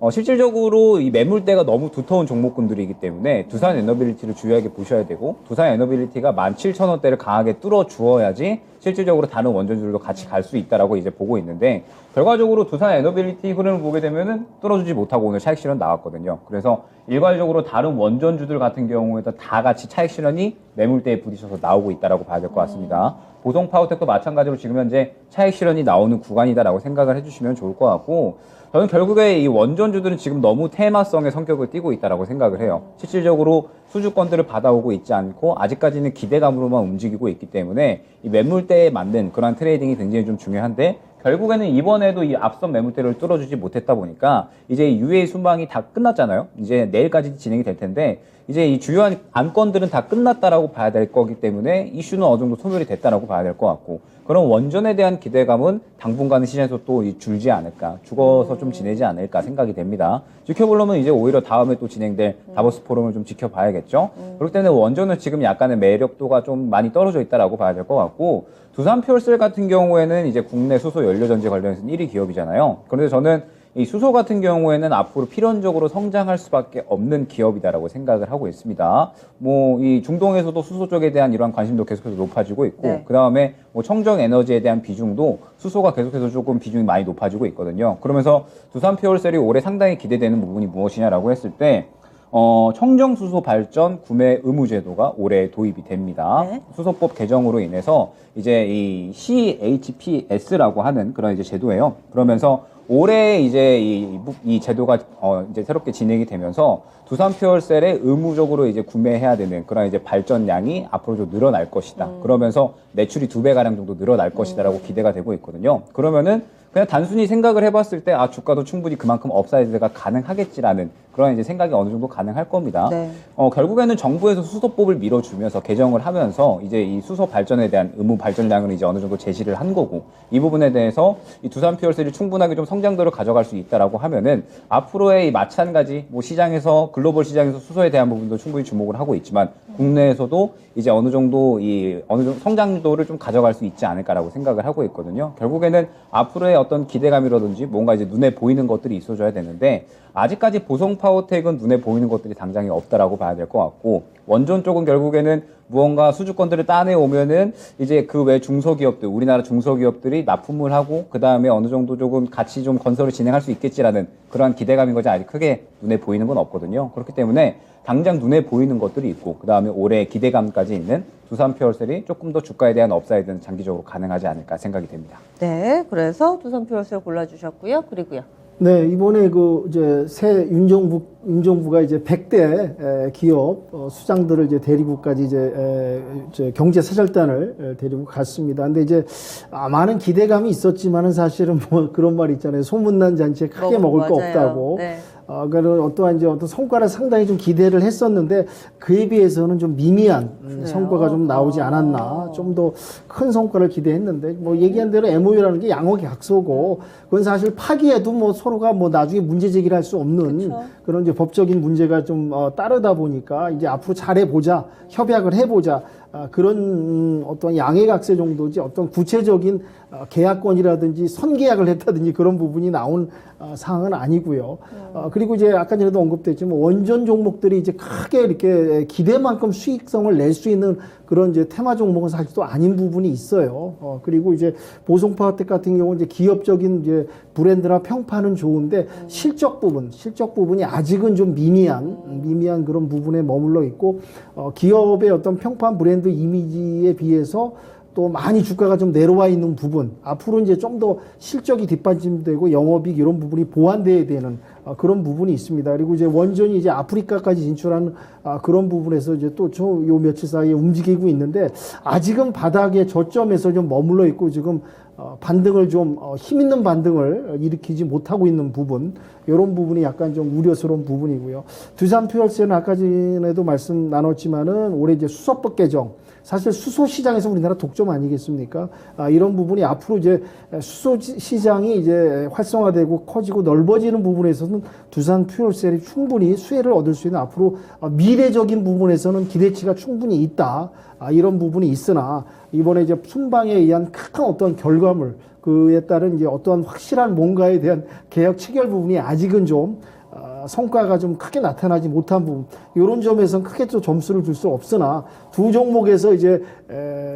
실질적으로 이 매물대가 너무 두터운 종목군들이기 때문에 두산 에너빌리티를 주요하게 보셔야 되고 두산 에너빌리티가 17,000원대를 강하게 뚫어 주어야지 실질적으로 다른 원전주들도 같이 갈 수 있다라고 이제 보고 있는데 결과적으로 두산 에너빌리티 흐름을 보게 되면은 뚫어주지 못하고 오늘 차익 실현 나왔거든요. 그래서 일괄적으로 다른 원전주들 같은 경우에도 다 같이 차익 실현이 매물대에 부딪혀서 나오고 있다라고 봐야 될 것 같습니다. 보성 파워텍도 마찬가지로 지금 현재 차익 실현이 나오는 구간이다라고 생각을 해주시면 좋을 것 같고 저는 결국에 이 원전주들은 지금 너무 테마성의 성격을 띠고 있다라고 생각을 해요. 실질적으로 수주권들을 받아오고 있지 않고 아직까지는 기대감으로만 움직이고 있기 때문에 이 매물대에 맞는 그런 트레이딩이 굉장히 좀 중요한데 결국에는 이번에도 이 앞선 매물대를 뚫어주지 못했다 보니까 이제 UAE 순방이 다 끝났잖아요. 이제 내일까지 진행이 될 텐데 이제 이 주요한 안건들은 다 끝났다라고 봐야 될 거기 때문에 이슈는 어느 정도 소멸이 됐다라고 봐야 될 것 같고 그런 원전에 대한 기대감은 당분간은 시장에서 또 줄지 않을까 죽어서 좀 지내지 않을까 생각이 됩니다. 지켜보려면 이제 오히려 다음에 또 진행될 다보스 포럼을 좀 지켜봐야겠죠. 그렇기 때문에 원전은 지금 약간의 매력도가 좀 많이 떨어져 있다라고 봐야 될 것 같고 두산 퓨얼셀 같은 경우에는 이제 국내 수소 연료전지 관련해서는 1위 기업이잖아요. 그런데 저는 이 수소 같은 경우에는 앞으로 필연적으로 성장할 수밖에 없는 기업이다라고 생각을 하고 있습니다. 뭐 이 중동에서도 수소 쪽에 대한 이러한 관심도 계속해서 높아지고 있고, 네. 그 다음에 뭐 청정 에너지에 대한 비중도 수소가 계속해서 조금 비중이 많이 높아지고 있거든요. 그러면서 두산 퓨얼셀이 올해 상당히 기대되는 부분이 무엇이냐라고 했을 때. 청정 수소 발전 구매 의무 제도가 올해 도입이 됩니다. 네. 수소법 개정으로 인해서 이제 이 CHPS라고 하는 그런 이제 제도예요. 그러면서 올해 이제 이 제도가 이제 새롭게 진행이 되면서 두산 퓨얼셀에 의무적으로 이제 구매해야 되는 그런 이제 발전량이 앞으로 좀 늘어날 것이다. 그러면서 매출이 2배 가량 정도 늘어날 것이다라고 기대가 되고 있거든요. 그러면은 그냥 단순히 생각을 해봤을 때 주가도 충분히 그만큼 업사이드가 가능하겠지라는 그런 이제 생각이 어느 정도 가능할 겁니다. 네. 결국에는 정부에서 수소법을 밀어주면서 개정을 하면서 이제 이 수소 발전에 대한 의무 발전량을 이제 어느 정도 제시를 한 거고 이 부분에 대해서 이 두산 퓨얼셀이 충분하게 좀 성장도를 가져갈 수 있다라고 하면은 앞으로의 이 마찬가지 뭐 시장에서 글로벌 시장에서 수소에 대한 부분도 충분히 주목을 하고 있지만 국내에서도 이제 어느 정도 성장도를 좀 가져갈 수 있지 않을까라고 생각을 하고 있거든요. 결국에는 앞으로의 어떤 기대감이라든지 뭔가 이제 눈에 보이는 것들이 있어줘야 되는데 아직까지 보성 파워텍은 눈에 보이는 것들이 당장에 없다라고 봐야 될 것 같고 원전 쪽은 결국에는 무언가 수주권들을 따내오면은 이제 그 외 중소기업들, 우리나라 중소기업들이 납품을 하고 그 다음에 어느 정도 조금 같이 좀 건설을 진행할 수 있겠지라는 그러한 기대감인 거지 아직 크게 눈에 보이는 건 없거든요. 그렇기 때문에 당장 눈에 보이는 것들이 있고 그 다음에 올해 기대감까지 있는 두산 퓨얼셀이 조금 더 주가에 대한 업사이드는 장기적으로 가능하지 않을까 생각이 됩니다. 네, 그래서 두산 퓨얼셀 골라주셨고요. 그리고요. 네, 이번에 이제 새 윤정부가 이제 100대 기업 수장들을 이제 데리고까지 이제 경제 사절단을 데리고 갔습니다. 근데 이제 많은 기대감이 있었지만은 사실은 뭐 그런 말 있잖아요. 소문난 잔치에 크게 먹을 거 맞아요. 없다고. 네. 그런 어떤 성과를 상당히 좀 기대를 했었는데 그에 비해서는 좀 미미한 성과가 좀 나오지 않았나. 좀 더 큰 성과를 기대했는데 뭐 얘기한 대로 MOU라는 게 양호각소고 그건 사실 파기에도 뭐 서로가 뭐 나중에 문제 제기를 할 수 없는 그쵸. 그런 이제 법적인 문제가 좀 따르다 보니까 이제 앞으로 잘해보자, 협약을 해보자. 그런 어떤 양해각세 정도지 어떤 구체적인 계약권이라든지 선계약을 했다든지 그런 부분이 나온 사항은 아니고요. 그리고 이제 아까 전에도 언급됐지만 원전 종목들이 이제 크게 이렇게 기대만큼 수익성을 낼 수 있는 그런 이제 테마 종목은 사실 또 아닌 부분이 있어요. 그리고 이제 보성파워텍 같은 경우는 이제 기업적인 이제 브랜드나 평판은 좋은데 실적 부분이 아직은 좀 미미한 그런 부분에 머물러 있고 기업의 어떤 평판 브랜드 이미지에 비해서 또 많이 주가가 좀 내려와 있는 부분, 앞으로 이제 좀 더 실적이 뒷받침되고 영업이익 이런 부분이 보완돼야 되는 그런 부분이 있습니다. 그리고 이제 원전이 이제 아프리카까지 진출하는 그런 부분에서 이제 또 요 며칠 사이에 움직이고 있는데 아직은 바닥의 저점에서 좀 머물러 있고 지금 반등을 좀 힘 있는 반등을 일으키지 못하고 있는 부분, 이런 부분이 약간 좀 우려스러운 부분이고요. 두산퓨얼스는 아까 전에도 말씀 나눴지만은 올해 이제 수소법 개정, 사실 수소 시장에서 우리나라 독점 아니겠습니까? 이런 부분이 앞으로 이제 수소 시장이 이제 활성화되고 커지고 넓어지는 부분에서는 두산퓨얼셀이 충분히 수혜를 얻을 수 있는 앞으로 미래적인 부분에서는 기대치가 충분히 있다. 이런 부분이 있으나 이번에 이제 순방에 의한 큰 어떤 결과물, 그에 따른 이제 어떤 확실한 뭔가에 대한 개혁 체결 부분이 아직은 좀 성과가 좀 크게 나타나지 못한 부분, 이런 점에서는 크게 또 점수를 줄 수 없으나 두 종목에서 이제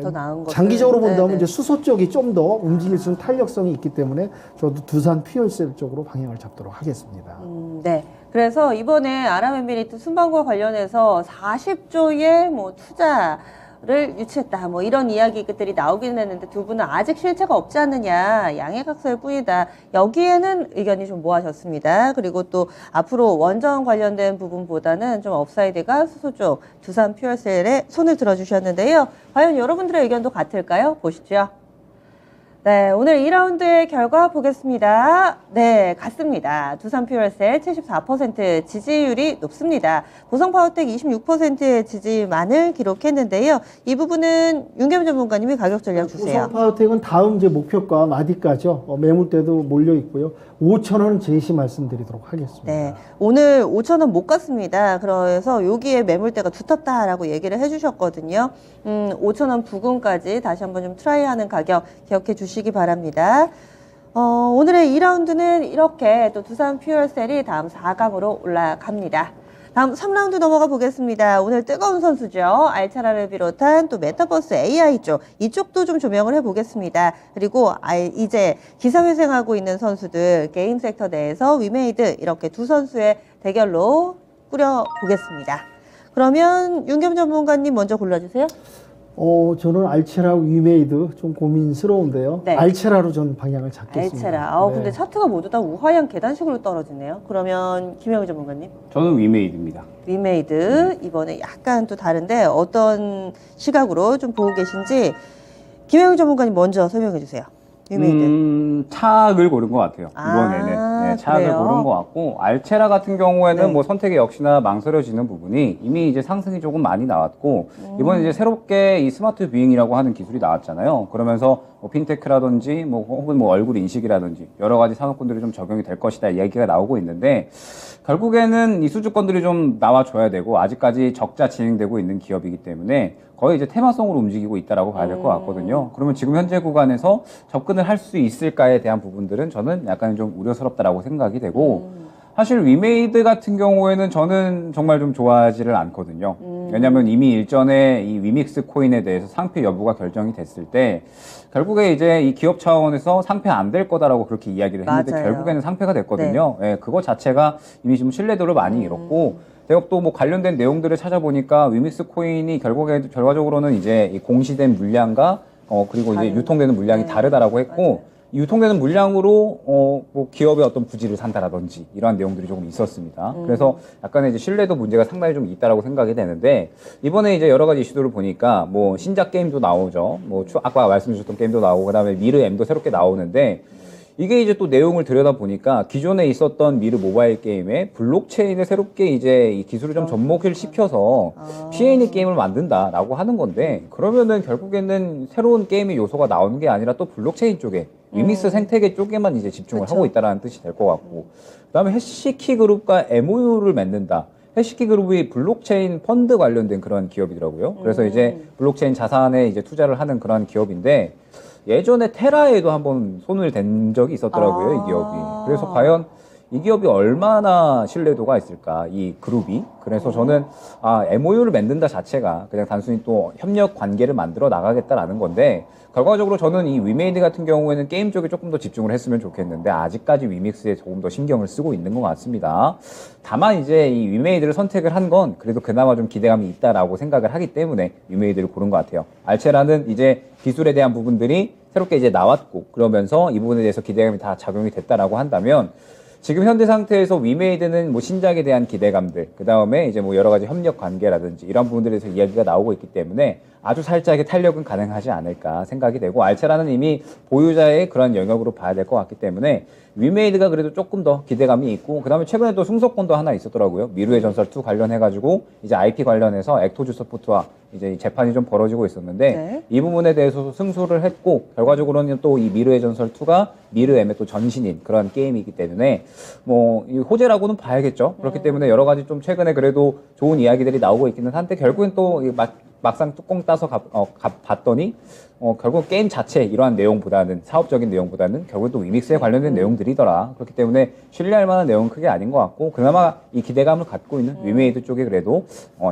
더 나은 것은, 장기적으로 본다면 네네. 이제 수소 쪽이 좀 더 움직일 수 있는 탄력성이 있기 때문에 저도 두산 퓨얼셀 쪽으로 방향을 잡도록 하겠습니다. 네. 그래서 이번에 아랍에미리트 순방과 관련해서 40조의 뭐 투자를 유치했다. 뭐 이런 이야기들이 나오기는 했는데 두 분은 아직 실체가 없지 않느냐. 양해각서일 뿐이다. 여기에는 의견이 좀 모아졌습니다. 그리고 또 앞으로 원전 관련된 부분보다는 좀 업사이드가 수소 쪽 두산 퓨얼셀에 손을 들어주셨는데요. 과연 여러분들의 의견도 같을까요? 보시죠. 네, 오늘 2라운드의 결과 보겠습니다. 네, 같습니다. 두산퓨얼셀 74% 지지율이 높습니다. 보성파워텍 26%의 지지만을 기록했는데요. 이 부분은 윤겸 전문가님이 가격 전략 주세요. 보성파워텍은 다음 이제 목표가 마디가죠. 매물대도 몰려 있고요. 5,000원 제시 말씀드리도록 하겠습니다. 네, 오늘 5,000원 못 갔습니다. 그래서 여기에 매물대가 두텁다라고 얘기를 해주셨거든요. 5,000원 부근까지 다시 한번 좀 트라이하는 가격 기억해 주시기 바랍니다. 오늘의 2라운드는 이렇게 또 두산 퓨얼셀이 다음 4강으로 올라갑니다. 다음 3라운드 넘어가 보겠습니다. 오늘 뜨거운 선수죠. 알차라를 비롯한 또 메타버스 AI 쪽, 이쪽도 좀 조명을 해보겠습니다. 그리고 이제 기사회생하고 있는 선수들, 게임 섹터 내에서 위메이드 이렇게 두 선수의 대결로 꾸려보겠습니다. 그러면 윤겸 전문가님 먼저 골라주세요. 저는 알체라 위메이드 좀 고민스러운데요. 네. 알체라로 전 방향을 잡겠습니다. 알체라. 네. 근데 차트가 모두 다 우하향 계단식으로 떨어지네요. 그러면 김영희 전문가님. 저는 위메이드입니다. 위메이드 이번에 약간 또 다른데 어떤 시각으로 좀 보고 계신지 김영희 전문가님 먼저 설명해 주세요. 위메이드. 차악을 고른 것 같아요. 이번에는. 네, 차악을 그래요? 고른 것 같고, 알체라 같은 경우에는 네. 뭐 선택이 역시나 망설여지는 부분이 이미 이제 상승이 조금 많이 나왔고, 이번에 이제 새롭게 이 스마트 뷰잉이라고 하는 기술이 나왔잖아요. 그러면서 뭐 핀테크라든지 뭐 혹은 뭐 얼굴 인식이라든지 여러 가지 산업군들이 좀 적용이 될 것이다 이야기가 나오고 있는데, 결국에는 이 수주권들이 좀 나와줘야 되고, 아직까지 적자 진행되고 있는 기업이기 때문에 거의 이제 테마성으로 움직이고 있다라고 봐야 될 것 같거든요. 그러면 지금 현재 구간에서 접근을 할 수 있을까에 대한 부분들은 저는 약간 좀 우려스럽다라고 생각이 되고, 사실 위메이드 같은 경우에는 저는 정말 좀 좋아하지를 않거든요. 왜냐하면 이미 일전에 이 위믹스 코인에 대해서 상폐 여부가 결정이 됐을 때 결국에 이제 이 기업 차원에서 상폐 안 될 거다라고 그렇게 이야기를 했는데 맞아요. 결국에는 상폐가 됐거든요. 예, 그거 자체가 이미 좀 신뢰도를 많이 잃었고, 제가 또 뭐 관련된 내용들을 찾아보니까 위믹스 코인이 결과적으로는 이제 이 공시된 물량과 그리고 이제 유통되는 물량이 네. 다르다라고 했고, 맞아요. 유통되는 물량으로 뭐 기업의 어떤 부지를 산다라든지 이러한 내용들이 조금 있었습니다. 그래서 약간의 이제 신뢰도 문제가 상당히 좀 있다라고 생각이 되는데, 이번에 이제 여러 가지 이슈들을 보니까 뭐 신작 게임도 나오죠. 뭐 아까 말씀 주셨던 게임도 나오고, 그다음에 미르 M도 새롭게 나오는데, 이게 이제 또 내용을 들여다보니까 기존에 있었던 미르 모바일 게임에 블록체인을 새롭게 이제 이 기술을 좀 접목을 시켜서 P&E 게임을 만든다라고 하는 건데, 그러면은 결국에는 새로운 게임의 요소가 나오는 게 아니라 또 블록체인 쪽에 위믹스 생태계 쪽에만 이제 집중을 그쵸. 하고 있다라는 뜻이 될 것 같고, 그다음에 해시키 그룹과 MOU를 맺는다. 해시키 그룹이 블록체인 펀드 관련된 그런 기업이더라고요. 그래서 이제 블록체인 자산에 이제 투자를 하는 그런 기업인데 예전에 테라에도 한번 손을 댄 적이 있었더라고요, 이 기업이. 그래서 과연 이 기업이 얼마나 신뢰도가 있을까, 이 그룹이. 그래서 저는 MOU를 맺는다 자체가 그냥 단순히 또 협력 관계를 만들어 나가겠다라는 건데, 결과적으로 저는 이 위메이드 같은 경우에는 게임 쪽에 조금 더 집중을 했으면 좋겠는데 아직까지 위믹스에 조금 더 신경을 쓰고 있는 것 같습니다. 다만 이제 이 위메이드를 선택을 한 건 그래도 그나마 좀 기대감이 있다라고 생각을 하기 때문에 위메이드를 고른 것 같아요. 알체라는 이제 기술에 대한 부분들이 새롭게 이제 나왔고, 그러면서 이 부분에 대해서 기대감이 다 작용이 됐다라고 한다면, 지금 현재 상태에서 위메이드는 뭐 신작에 대한 기대감들, 그 다음에 이제 뭐 여러 가지 협력 관계라든지 이런 부분들에 대해서 이야기가 나오고 있기 때문에 아주 살짝의 탄력은 가능하지 않을까 생각이 되고, 알체라는 이미 보유자의 그런 영역으로 봐야 될 것 같기 때문에 위메이드가 그래도 조금 더 기대감이 있고, 그 다음에 최근에 또 승소권도 하나 있었더라고요. 미루의 전설 2 관련해가지고 이제 IP 관련해서 액토즈 서포트와 이제 재판이 좀 벌어지고 있었는데, 네. 이 부분에 대해서 승소를 했고, 결과적으로는 또 이 미르의 전설 2가 미르M의 또 전신인 그런 게임이기 때문에 뭐 이 호재라고는 봐야겠죠. 그렇기 때문에 여러 가지 좀 최근에 그래도 좋은 이야기들이 나오고 있기는 한데, 결국엔 또 막상 뚜껑 따서 봤더니 결국 게임 자체 이러한 내용보다는, 사업적인 내용보다는 결국 또 위믹스에 관련된 내용들이더라. 그렇기 때문에 신뢰할 만한 내용은 크게 아닌 것 같고, 그나마 이 기대감을 갖고 있는 위메이드 쪽에 그래도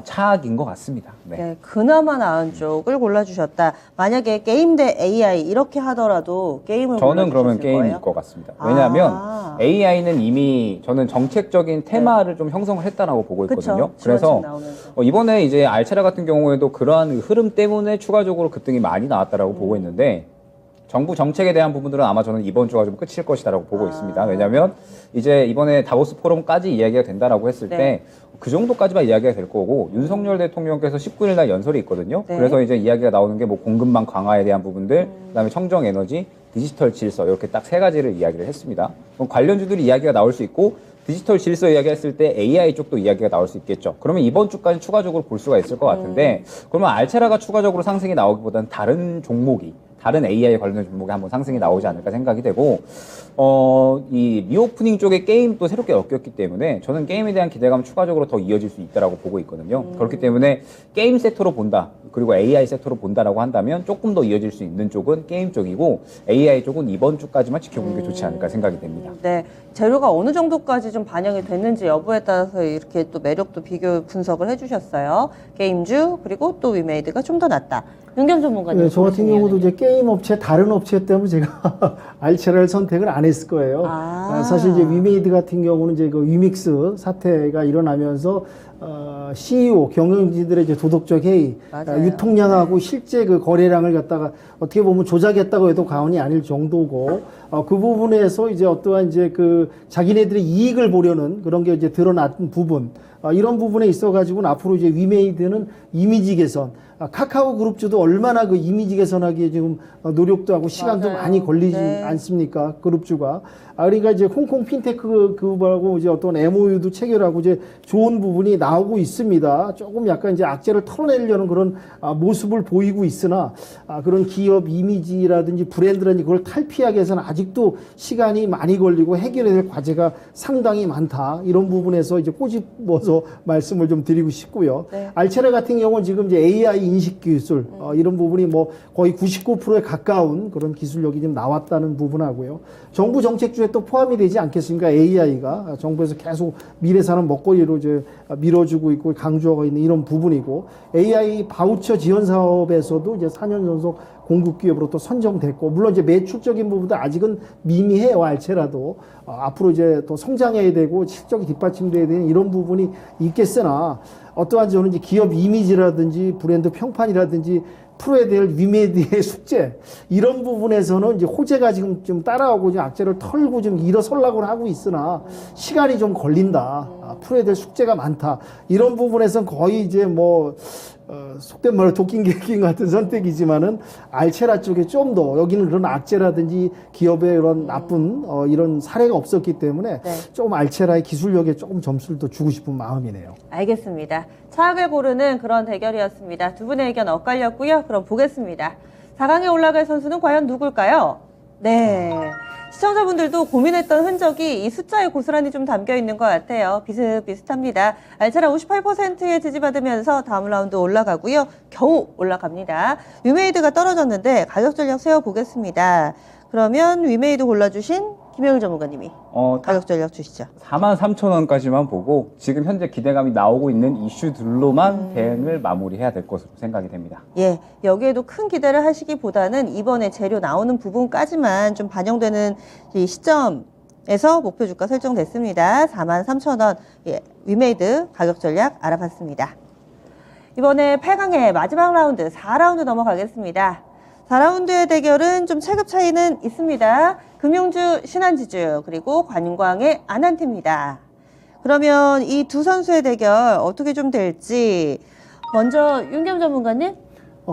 차악인 것 같습니다. 네. 네, 그나마 나은 쪽을 골라주셨다. 만약에 게임 대 AI 이렇게 하더라도 게임을 저는 그러면 골라주셨을 게임일 거예요? 것 같습니다. 왜냐하면 아. AI는 이미 저는 정책적인 테마를 좀 형성을 했다라고 보고 있거든요. 그쵸, 그래서 지원책 나오면서. 이번에 이제 알체라 같은 경우에도 그러한 흐름 때문에 추가적으로 급등이 많이 나왔다라고 보고 있는데, 정부 정책에 대한 부분들은 아마 저는 이번 주가 좀 끝일 것이다라고 보고 있습니다. 왜냐하면 이제 이번에 다보스 포럼까지 이야기가 된다라고 했을 네. 때 그 정도까지만 이야기가 될 거고, 윤석열 대통령께서 19일 날 연설이 있거든요. 네. 그래서 이제 이야기가 나오는 게 뭐 공급망 강화에 대한 부분들, 그다음에 청정 에너지, 디지털 질서, 이렇게 딱 세 가지를 이야기를 했습니다. 그럼 관련주들이 이야기가 나올 수 있고, 디지털 질서 이야기했을 때 AI 쪽도 이야기가 나올 수 있겠죠. 그러면 이번 주까지 추가적으로 볼 수가 있을 것 같은데, 그러면 알체라가 추가적으로 상승이 나오기보다는 다른 종목이, 다른 AI 관련된 종목이 한번 상승이 나오지 않을까 생각이 되고, 이 리오프닝 쪽에 게임도 새롭게 엮였기 때문에 저는 게임에 대한 기대감은 추가적으로 더 이어질 수 있다고 보고 있거든요. 그렇기 때문에 게임 섹터로 본다, 그리고 AI 섹터로 본다라고 한다면 조금 더 이어질 수 있는 쪽은 게임 쪽이고, AI 쪽은 이번 주까지만 지켜보는 게 좋지 않을까 생각이 됩니다. 네, 재료가 어느 정도까지 좀 반영이 됐는지 여부에 따라서 이렇게 또 매력도 비교 분석을 해주셨어요. 게임주 그리고 또 위메이드가 좀 더 낫다. 윤경 전문가님. 네, 저 같은 경우도 이제 게임 업체, 다른 업체 때문에 제가 알체라를 선택을 안 했을 거예요. 사실 이제 위메이드 같은 경우는 이제 그 위믹스 사태가 일어나면서 CEO, 경영진들의 이제 도덕적 해이, 맞아요. 유통량하고 실제 그 거래량을 갖다가 어떻게 보면 조작했다고 해도 과언이 아닐 정도고, 그 부분에서 이제 어떠한 이제 그 자기네들의 이익을 보려는 그런 게 이제 드러났던 부분, 이런 부분에 있어가지고는 앞으로 이제 위메이드는 이미지 개선, 카카오 그룹주도 얼마나 그 이미지 개선하기에 지금 노력도 하고 시간도 맞아요. 많이 걸리지 네. 않습니까? 그룹주가. 그러니까 이제 홍콩 핀테크 그거하고 이제 어떤 MOU도 체결하고 이제 좋은 부분이 나오고 있습니다. 조금 약간 이제 악재를 털어내려는 그런 모습을 보이고 있으나, 그런 기업 이미지라든지 브랜드라든지 그걸 탈피하기 위해서는 아직도 시간이 많이 걸리고 해결해야 될 과제가 상당히 많다. 이런 부분에서 이제 꼬집어서 말씀을 좀 드리고 싶고요. 네. 알체라 같은 경우는 지금 이제 AI 인식 기술, 이런 부분이 뭐 거의 99%에 가까운 그런 기술력이 지금 나왔다는 부분하고요. 정부 정책 중에 또 포함이 되지 않겠습니까? AI가 정부에서 계속 미래 산업 먹거리로 이제 밀어주고 있고 강조하고 있는 이런 부분이고, AI 바우처 지원 사업에서도 이제 4년 연속 공급 기업으로 또 선정됐고, 물론 이제 매출적인 부분도 아직은 미미해요, 알체라도. 앞으로 이제 또 성장해야 되고 실적이 뒷받침돼야 되는 이런 부분이 있겠으나, 어떠한 저는 이제 기업 이미지라든지 브랜드 평판이라든지 풀어야 될 위메이드의 숙제, 이런 부분에서는 이제 호재가 지금 좀 따라오고 좀 악재를 털고 좀 일어서려고 하고 있으나 시간이 좀 걸린다. 풀어야 될 숙제가 많다. 이런 부분에서는 거의 이제 뭐 속된 말로 도끼인 개낀 같은 선택이지만은 알체라 쪽에 좀 더, 여기는 그런 악재라든지 기업의 그런 나쁜 이런 사례가 없었기 때문에 네. 조금 알체라의 기술력에 조금 점수를 더 주고 싶은 마음이네요. 알겠습니다. 차악을 고르는 그런 대결이었습니다. 두 분의 의견 엇갈렸고요. 그럼 보겠습니다. 4강에 올라갈 선수는 과연 누굴까요? 네. 시청자분들도 고민했던 흔적이 이 숫자에 고스란히 좀 담겨 있는 것 같아요. 비슷비슷합니다. 알차라 58%의 지지받으면서 다음 라운드 올라가고요. 겨우 올라갑니다. 위메이드가 떨어졌는데 가격 전략 세워보겠습니다. 그러면 위메이드 골라주신 김영일 전문가님이 가격 전략 주시죠. 43,000원까지만 보고 지금 현재 기대감이 나오고 있는 이슈들로만 대응을 마무리해야 될 것으로 생각이 됩니다. 예, 여기에도 큰 기대를 하시기보다는 이번에 재료 나오는 부분까지만 좀 반영되는 이 시점에서 목표 주가 설정됐습니다. 43,000원. 예, 위메이드 가격 전략 알아봤습니다. 이번에 8강의 마지막 라운드 4라운드 넘어가겠습니다. 4라운드의 대결은 좀 체급 차이는 있습니다. 금용주 신한지주 그리고 관광의 아난티입니다. 그러면 이 두 선수의 대결 어떻게 좀 될지 먼저 윤겸 전문가님.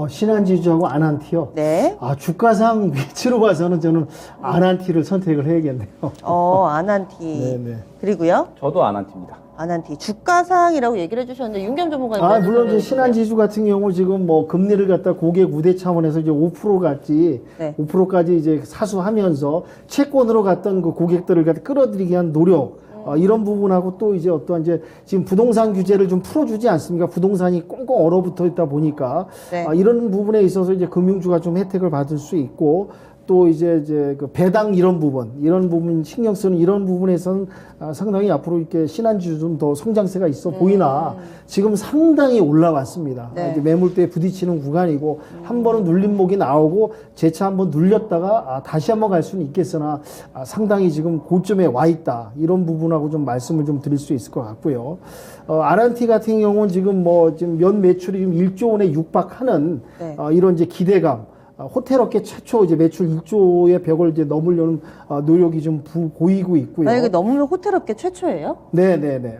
신한지주하고 아난티요. 네. 주가상 위치로 봐서는 저는 아난티를 선택을 해야겠네요. 아난티. 네네. 그리고요. 저도 아난티입니다. 아난티 주가상이라고 얘기를 해주셨는데 윤겸 전문가님. 물론 이제 신한지주 같은 경우 지금 뭐 금리를 갖다 고객 우대 차원에서 이제 5%까지 네. 5%까지 이제 사수하면서 채권으로 갔던 그 고객들을 갖다 끌어들이기 위한 노력. 이런 부분하고 또 이제 어떠한 이제 지금 부동산 규제를 좀 풀어주지 않습니까? 부동산이 꽁꽁 얼어붙어 있다 보니까 네. 이런 부분에 있어서 이제 금융주가 좀 혜택을 받을 수 있고 또 이제 그 배당 이런 부분 신경 쓰는 이런 부분에서는 상당히 앞으로 이렇게 신한지주 좀 더 성장세가 있어 보이나 지금 상당히 올라왔습니다. 네. 이제 매물대에 부딪히는 구간이고 한 번은 눌림목이 나오고 재차 한번 눌렸다가 다시 한번 갈 수는 있겠으나 상당히 지금 고점에 와 있다 이런 부분하고 좀 말씀을 좀 드릴 수 있을 것 같고요. 아난티 같은 경우는 지금 뭐 지금 연 매출이 지금 1조 원에 육박하는 네. 이런 이제 기대감. 호텔업계 최초 이제 매출 1조의 벽을 이제 넘으려는 노력이 좀 보이고 있고요. 이거 넘으면 호텔업계 최초예요? 네네네.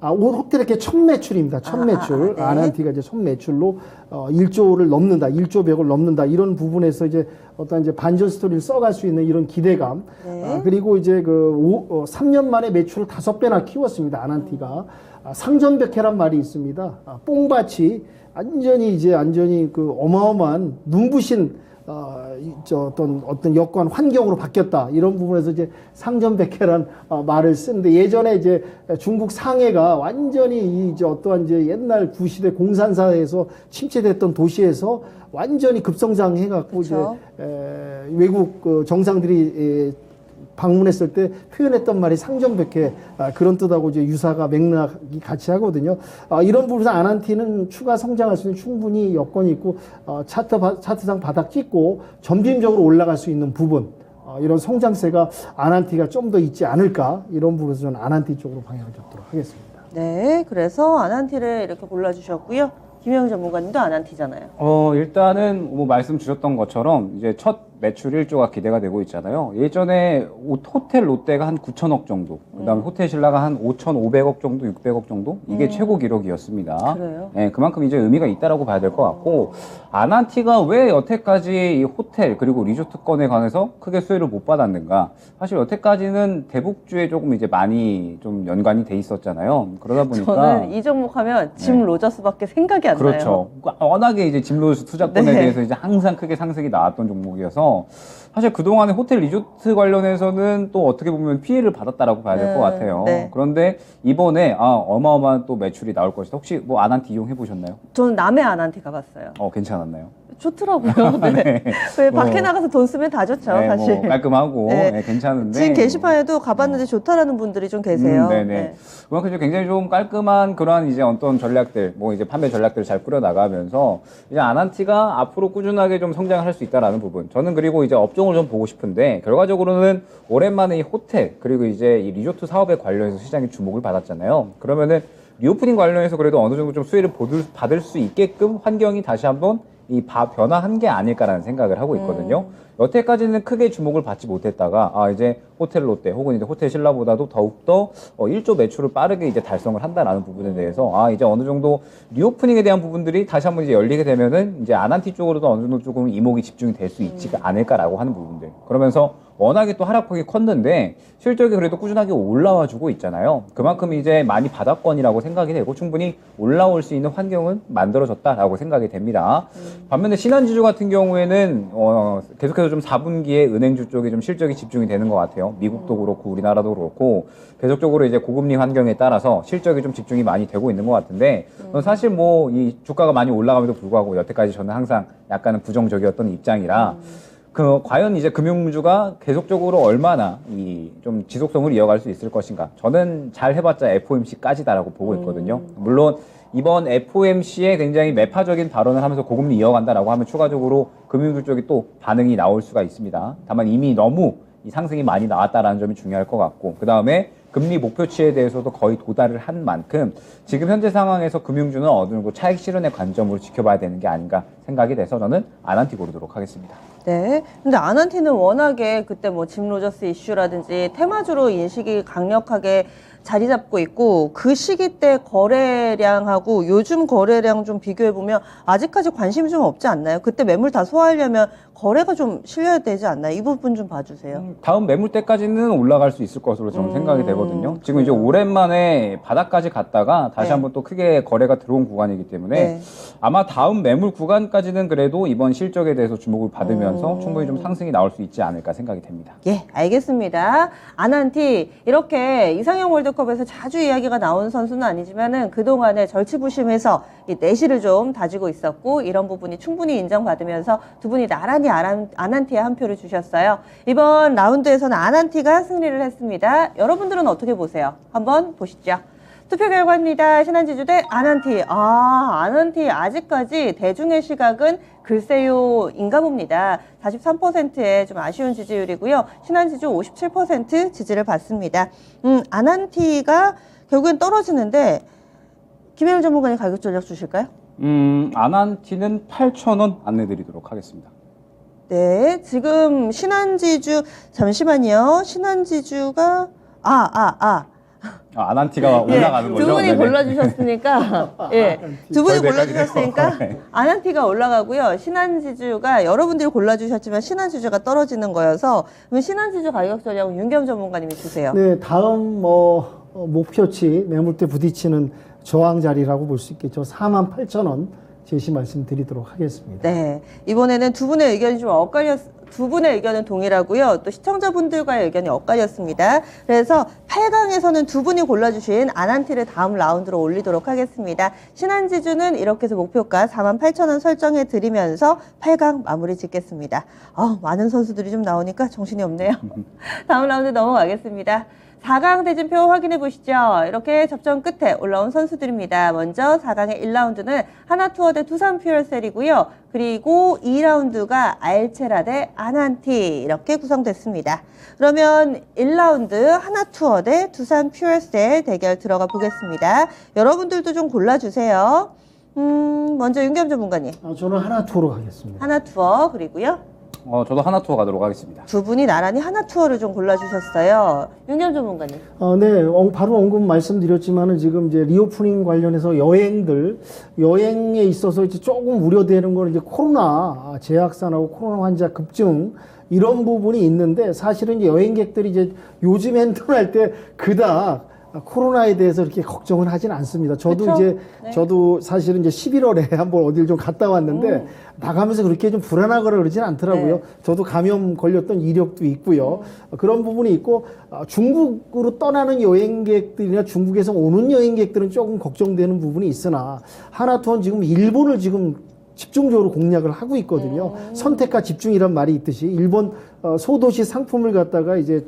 호텔업계 첫 매출입니다. 첫 매출. 네. 아난티가 이제 첫 매출로 1조를 넘는다. 1조 벽을 넘는다. 이런 부분에서 이제 어떤 이제 반전 스토리를 써갈 수 있는 이런 기대감. 네. 그리고 이제 3년 만에 매출을 5배나 키웠습니다. 아난티가. 상전백해란 말이 있습니다. 뽕밭이 완전히 그 어마어마한 눈부신 어떤 여건 환경으로 바뀌었다 이런 부분에서 이제 상전백해란 말을 쓰는데 예전에 이제 중국 상해가 완전히 이제 어떠한 이제 옛날 구시대 공산사에서 침체됐던 도시에서 완전히 급성장해갖고 이제 외국 그 정상들이 방문했을 때 표현했던 말이 상전백해 그런 뜻하고 이제 유사가 맥락이 같이 하거든요. 이런 부분에서 아난티는 추가 성장할 수 있는 충분히 여건이 있고 차트상 바닥 찍고 점진적으로 올라갈 수 있는 부분 이런 성장세가 아난티가 좀 더 있지 않을까 이런 부분에서 저는 아난티 쪽으로 방향을 잡도록 하겠습니다. 네, 그래서 아난티를 이렇게 골라주셨고요. 김영일 전문가님도 아난티잖아요. 일단은 뭐 말씀 주셨던 것처럼 이제 첫 매출 1조가 기대가 되고 있잖아요. 예전에 호텔 롯데가 한 9천억 정도, 그다음에 호텔 신라가 한 5,500억 정도, 600억 정도 이게 최고 기록이었습니다. 그래요? 네, 그만큼 이제 의미가 있다라고 봐야 될 것 같고 아난티가 왜 여태까지 이 호텔 그리고 리조트권에 관해서 크게 수혜를 못 받았는가? 사실 여태까지는 대북주에 조금 이제 많이 좀 연관이 돼 있었잖아요. 그러다 보니까 저는 이 종목하면 짐 로저스밖에 생각이 안 나요. 그렇죠. 워낙에 이제 짐 로저스 투자권에 네. 대해서 이제 항상 크게 상승이 나왔던 종목이어서 사실 그동안에 호텔 리조트 관련해서는 또 어떻게 보면 피해를 받았다라고 봐야 될 것 같아요. 네. 그런데 이번에 어마어마한 또 매출이 나올 것이다. 혹시 뭐 아난티 이용해 보셨나요? 저는 남해 아난티 가봤어요. 괜찮았나요? 좋더라고요. 네. 왜 밖에 나가서 돈 쓰면 다 좋죠, 네, 사실. 뭐 깔끔하고 네. 네, 괜찮은데 지금 게시판에도 가봤는데 좋다라는 분들이 좀 계세요. 네네. 네. 그만큼 이제 굉장히 좀 깔끔한 그러한 이제 어떤 전략들, 뭐 이제 판매 전략들을 잘 꾸려 나가면서 이제 아난티가 앞으로 꾸준하게 좀 성장을 할 수 있다라는 부분. 저는 그리고 이제 업종을 좀 보고 싶은데 결과적으로는 오랜만에 이 호텔 그리고 이제 이 리조트 사업에 관련해서 시장이 주목을 받았잖아요. 그러면은 리오프닝 관련해서 그래도 어느 정도 좀 수혜를 받을 수 있게끔 환경이 다시 한번 변화한 게 아닐까라는 생각을 하고 있거든요. 여태까지는 크게 주목을 받지 못했다가 이제 호텔 롯데 혹은 이제 호텔 신라보다도 더욱더 1조 매출을 빠르게 이제 달성을 한다라는 부분에 대해서 이제 어느 정도 리오프닝에 대한 부분들이 다시 한번 이제 열리게 되면은 이제 아난티 쪽으로도 어느 정도 조금 이목이 집중이 될 수 있지 않을까라고 하는 부분들. 그러면서 워낙에 또 하락폭이 컸는데 실적이 그래도 꾸준하게 올라와 주고 있잖아요. 그만큼 이제 많이 바닥권이라고 생각이 되고 충분히 올라올 수 있는 환경은 만들어졌다라고 생각이 됩니다. 반면에 신한지주 같은 경우에는 계속해서 아무래도 좀 4분기에 은행주 쪽에 좀 실적이 집중이 되는 것 같아요. 미국도 그렇고 우리나라도 그렇고 계속적으로 이제 고금리 환경에 따라서 실적이 좀 집중이 많이 되고 있는 것 같은데 사실 뭐 이 주가가 많이 올라감에도 불구하고 여태까지 저는 항상 약간은 부정적이었던 입장이라 과연 이제 금융주가 계속적으로 얼마나 이 좀 지속성을 이어갈 수 있을 것인가. 저는 잘 해봤자 FOMC까지다라고 보고 있거든요. 물론 이번 FOMC에 굉장히 매파적인 발언을 하면서 고금리 이어간다라고 하면 추가적으로 금융주 쪽이 또 반응이 나올 수가 있습니다. 다만 이미 너무 이 상승이 많이 나왔다라는 점이 중요할 것 같고, 그 다음에 금리 목표치에 대해서도 거의 도달을 한 만큼 지금 현재 상황에서 금융주는 어느 정도 차익 실현의 관점으로 지켜봐야 되는 게 아닌가 생각이 돼서 저는 아난티 고르도록 하겠습니다. 네. 근데 아난티는 워낙에 그때 뭐 짐 로저스 이슈라든지 테마주로 인식이 강력하게 자리 잡고 있고, 그 시기 때 거래량하고 요즘 거래량 좀 비교해보면 아직까지 관심이 좀 없지 않나요? 그때 매물 다 소화하려면 거래가 좀 실려야 되지 않나요? 이 부분 좀 봐주세요. 다음 매물대까지는 올라갈 수 있을 것으로 저는 생각이 되거든요. 지금 이제 오랜만에 바닥까지 갔다가 다시 네. 한번 또 크게 거래가 들어온 구간이기 때문에 네. 아마 다음 매물 구간까지는 그래도 이번 실적에 대해서 주목을 받으면서 충분히 좀 상승이 나올 수 있지 않을까 생각이 됩니다. 예, 알겠습니다. 아난티, 이렇게 이상형 월드컵에서 자주 이야기가 나온 선수는 아니지만은 그동안에 절치부심해서 이 내실을 좀 다지고 있었고, 이런 부분이 충분히 인정받으면서 두 분이 나란히 아난티에 한 표를 주셨어요. 이번 라운드에서는 아난티가 승리를 했습니다. 여러분들은 어떻게 보세요? 한번 보시죠. 투표 결과입니다. 신한지주 대 아난티. 아난티 아직까지 대중의 시각은 글쎄요인가 봅니다. 43%의 좀 아쉬운 지지율이고요. 신한지주 57% 지지를 받습니다. 아난티가 결국엔 떨어지는데 김혜영 전문가님 가격 전략 주실까요? 아난티는 8,000원 안내드리도록 하겠습니다. 네, 지금 신한지주, 잠시만요. 신한지주가 아난티가 올라가는 거죠? 두 분이 네네. 골라주셨으니까, 예, 두 분이 거의 골라주셨으니까, 네. 아난티가 올라가고요. 신한지주가 여러분들이 골라주셨지만 신한지주가 떨어지는 거여서, 그럼 신한지주 가격 전략은 윤겸 전문가님이 주세요. 네, 다음 목표치 매물대 부딪히는 저항 자리라고 볼 수 있겠죠. 48,000원 제시 말씀드리도록 하겠습니다. 네, 이번에는 두 분의 의견이 좀 두 분의 의견은 동일하고요. 또 시청자분들과의 의견이 엇갈렸습니다. 그래서 8강에서는 두 분이 골라주신 아난티를 다음 라운드로 올리도록 하겠습니다. 신한지주는 이렇게 해서 목표가 48,000원 설정해 드리면서 8강 마무리 짓겠습니다. 많은 선수들이 좀 나오니까 정신이 없네요. 다음 라운드 넘어가겠습니다. 4강 대진표 확인해 보시죠. 이렇게 접전 끝에 올라온 선수들입니다. 먼저 4강의 1라운드는 하나투어 대 두산퓨얼셀이고요. 그리고 2라운드가 알체라 대 아난티 이렇게 구성됐습니다. 그러면 1라운드 하나투어 대 두산퓨얼셀 대결 들어가 보겠습니다. 여러분들도 좀 골라주세요. 먼저 윤겸 전문가님. 저는 하나투어로 가겠습니다. 하나투어 그리고요. 저도 하나투어 가도록 하겠습니다. 두 분이 나란히 하나투어를 좀 골라주셨어요. 윤겸 전문가님. 네, 바로 언급 말씀드렸지만은 지금 이제 리오프닝 관련해서 여행에 있어서 이제 조금 우려되는 거는 이제 코로나 재확산하고 코로나 환자 급증 이런 부분이 있는데, 사실은 이제 여행객들이 이제 요즘 핸드할 때 그닥 코로나에 대해서 이렇게 걱정은 하진 않습니다. 저도 그쵸? 이제 네. 저도 사실은 이제 11월에 한번 어딜 좀 갔다 왔는데 나가면서 그렇게 좀 불안하거나 그러진 않더라고요. 네. 저도 감염 걸렸던 이력도 있고요. 그런 부분이 있고, 중국으로 떠나는 여행객들이나 중국에서 오는 여행객들은 조금 걱정되는 부분이 있으나, 하나투어는 지금 일본을 지금 집중적으로 공략을 하고 있거든요. 선택과 집중이란 말이 있듯이 일본 소도시 상품을 갖다가 이제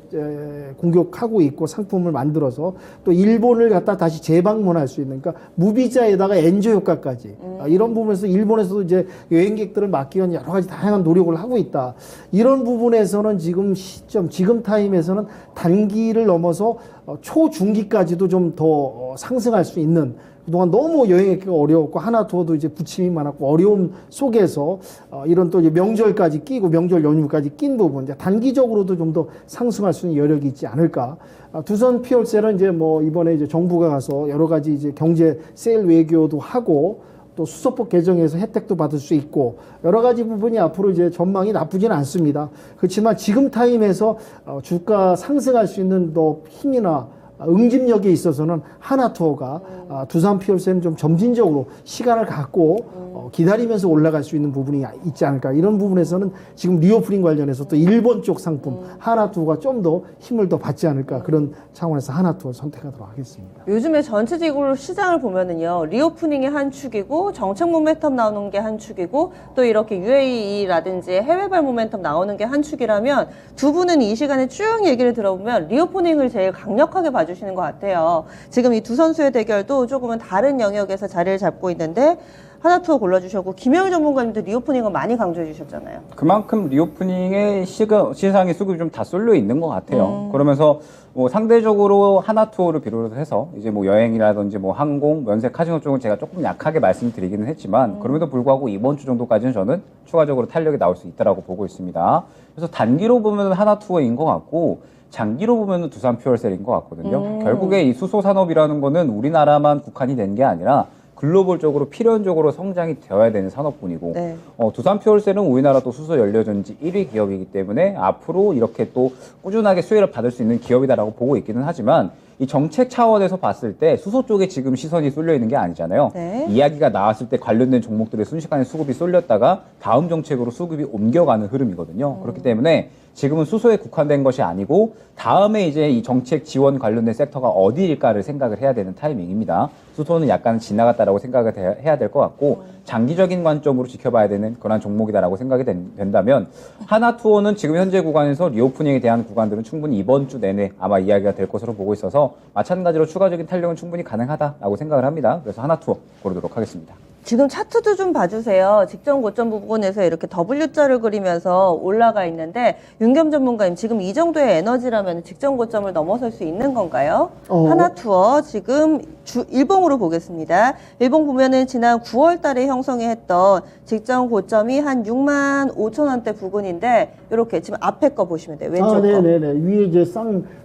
공격하고 있고, 상품을 만들어서 또 일본을 갖다 다시 재방문할 수 있는, 그러니까 무비자에다가 엔조 효과까지 이런 부분에서 일본에서도 이제 여행객들을 막기 위한 여러 가지 다양한 노력을 하고 있다. 이런 부분에서는 지금 시점, 지금 타임에서는 단기를 넘어서 초중기까지도 좀 더 상승할 수 있는, 그동안 너무 여행하기가 어려웠고 하나투어도 이제 부침이 많았고 어려움 속에서 이런 또 이제 명절까지 끼고 명절 연휴까지 낀 부분, 이제 단기적으로도 좀 더 상승할 수 있는 여력이 있지 않을까. 두산 퓨얼셀은 이제 뭐 이번에 이제 정부가 가서 여러 가지 이제 경제 세일 외교도 하고 또 수소법 개정에서 혜택도 받을 수 있고 여러 가지 부분이 앞으로 이제 전망이 나쁘지는 않습니다. 그렇지만 지금 타임에서 주가 상승할 수 있는 더 힘이나 응집력에 있어서는 하나투어가 두산 피어스는 좀 점진적으로 시간을 갖고 기다리면서 올라갈 수 있는 부분이 있지 않을까. 이런 부분에서는 지금 리오프닝 관련해서 또 일본 쪽 상품 하나투어가 좀 더 힘을 더 받지 않을까. 그런 차원에서 하나투어 선택하도록 하겠습니다. 요즘에 전체적으로 시장을 보면은요, 리오프닝이 한 축이고, 정책 모멘텀 나오는 게 한 축이고, 또 이렇게 UAE라든지 해외발 모멘텀 나오는 게 한 축이라면, 두 분은 이 시간에 쭉 얘기를 들어보면 리오프닝을 제일 강력하게 봐주시는 것 같아요. 지금 이 두 선수의 대결도 조금은 다른 영역에서 자리를 잡고 있는데, 하나투어 골라주셨고, 김영일 전문가님도 리오프닝을 많이 강조해 주셨잖아요. 그만큼 리오프닝의 시장의 수급이 좀 다 쏠려 있는 것 같아요. 그러면서 뭐 상대적으로 하나투어를 비롯해서 이제 뭐 여행이라든지 뭐 항공, 면세, 카지노 쪽은 제가 조금 약하게 말씀드리기는 했지만 그럼에도 불구하고 이번 주 정도까지는 저는 추가적으로 탄력이 나올 수 있다라고 보고 있습니다. 그래서 단기로 보면 하나투어인 것 같고 장기로 보면 두산 퓨얼셀인 것 같거든요. 결국에 이 수소 산업이라는 거는 우리나라만 국한이 된 게 아니라 글로벌적으로 필연적으로 성장이 되어야 되는 산업군이고 네. 두산 퓨얼셀은 우리나라 또 수소 연료 전지 1위 기업이기 때문에 앞으로 이렇게 또 꾸준하게 수혜를 받을 수 있는 기업이다라고 보고 있기는 하지만 이 정책 차원에서 봤을 때 수소 쪽에 지금 시선이 쏠려 있는 게 아니잖아요. 네. 이야기가 나왔을 때 관련된 종목들의 순식간에 수급이 쏠렸다가 다음 정책으로 수급이 옮겨가는 흐름이거든요. 그렇기 때문에 지금은 수소에 국한된 것이 아니고 다음에 이제 이 정책 지원 관련된 섹터가 어디일까를 생각을 해야 되는 타이밍입니다. 수소는 약간 지나갔다라고 생각을 해야 될 것 같고 장기적인 관점으로 지켜봐야 되는 그런 종목이다라고 생각이 된다면 하나투어는 지금 현재 구간에서 리오프닝에 대한 구간들은 충분히 이번 주 내내 아마 이야기가 될 것으로 보고 있어서 마찬가지로 추가적인 탄력은 충분히 가능하다라고 생각을 합니다. 그래서 하나투어 고르도록 하겠습니다. 지금 차트도 좀 봐주세요. 직전 고점 부분에서 이렇게 W자를 그리면서 올라가 있는데 윤겸 전문가님 지금 이 정도의 에너지라면 직전 고점을 넘어설 수 있는 건가요? 하나투어 지금 일봉으로 보겠습니다. 일봉 보면은 지난 9월 달에 형성이 했던 직전 고점이 한 6만 5천 원대 부근인데 이렇게 지금 앞에 거 보시면 돼요. 왼쪽 거. 네네네. 위에 이제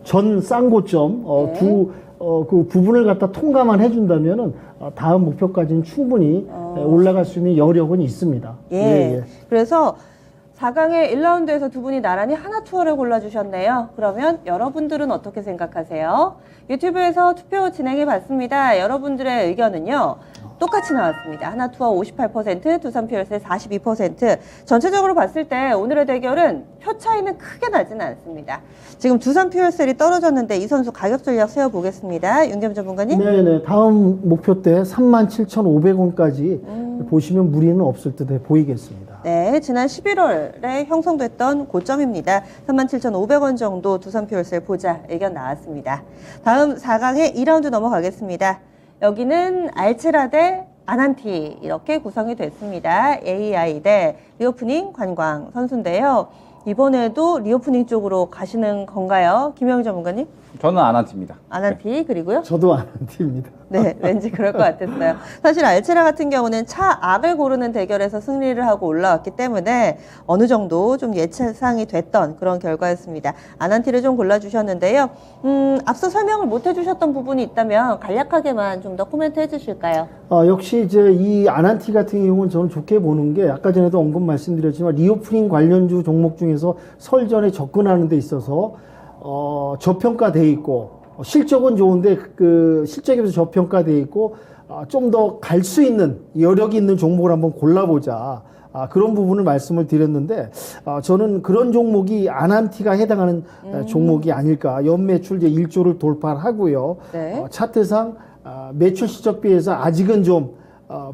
전 고점 그 부분을 갖다 통과만 해준다면은 다음 목표까지는 충분히 올라갈 수 있는 여력은 있습니다. 예. 그래서 4강의 1라운드에서 두 분이 나란히 하나투어를 골라주셨네요. 그러면 여러분들은 어떻게 생각하세요? 유튜브에서 투표 진행해 봤습니다. 여러분들의 의견은요. 똑같이 나왔습니다. 하나투어 58%, 두산 퓨얼셀 42%. 전체적으로 봤을 때 오늘의 대결은 표 차이는 크게 나지는 않습니다. 지금 두산 퓨얼셀이 떨어졌는데 이 선수 가격 전략 세워보겠습니다. 윤겸 전문가님. 네네. 다음 목표 때 37,500원까지 보시면 무리는 없을 듯해 보이겠습니다. 네, 지난 11월에 형성됐던 고점입니다. 37,500원 정도 두산 퓨얼셀 보자 의견 나왔습니다. 다음 4강의 2라운드 넘어가겠습니다. 여기는 알체라 대 아난티 이렇게 구성이 됐습니다. AI 대 리오프닝 관광 선수인데요. 이번에도 리오프닝 쪽으로 가시는 건가요? 김영희 전문가님? 저는 아난티입니다. 아난티 그리고요? 저도 아난티입니다. 네, 왠지 그럴 것 같았어요. 사실 알체라 같은 경우는 차악을 고르는 대결에서 승리를 하고 올라왔기 때문에 어느 정도 좀 예상이 됐던 그런 결과였습니다. 아난티를 좀 골라주셨는데요. 앞서 설명을 못 해주셨던 부분이 있다면 간략하게만 좀 더 코멘트 해주실까요? 역시 이제 이 아난티 같은 경우는 저는 좋게 보는 게 아까 전에도 언급 말씀드렸지만 리오프닝 관련주 종목 중에서 설 전에 접근하는 데 있어서 저평가돼 있고 실적은 좋은데 그 실적에 비해서 저평가돼 있고 좀 더 갈 수 있는 여력이 있는 종목을 한번 골라보자. 그런 부분을 말씀을 드렸는데 저는 그런 종목이 아난티가 해당하는 종목이 아닐까. 연매출 이제 1조를 돌파하고요. 네. 차트상 매출 실적 비해서 아직은 좀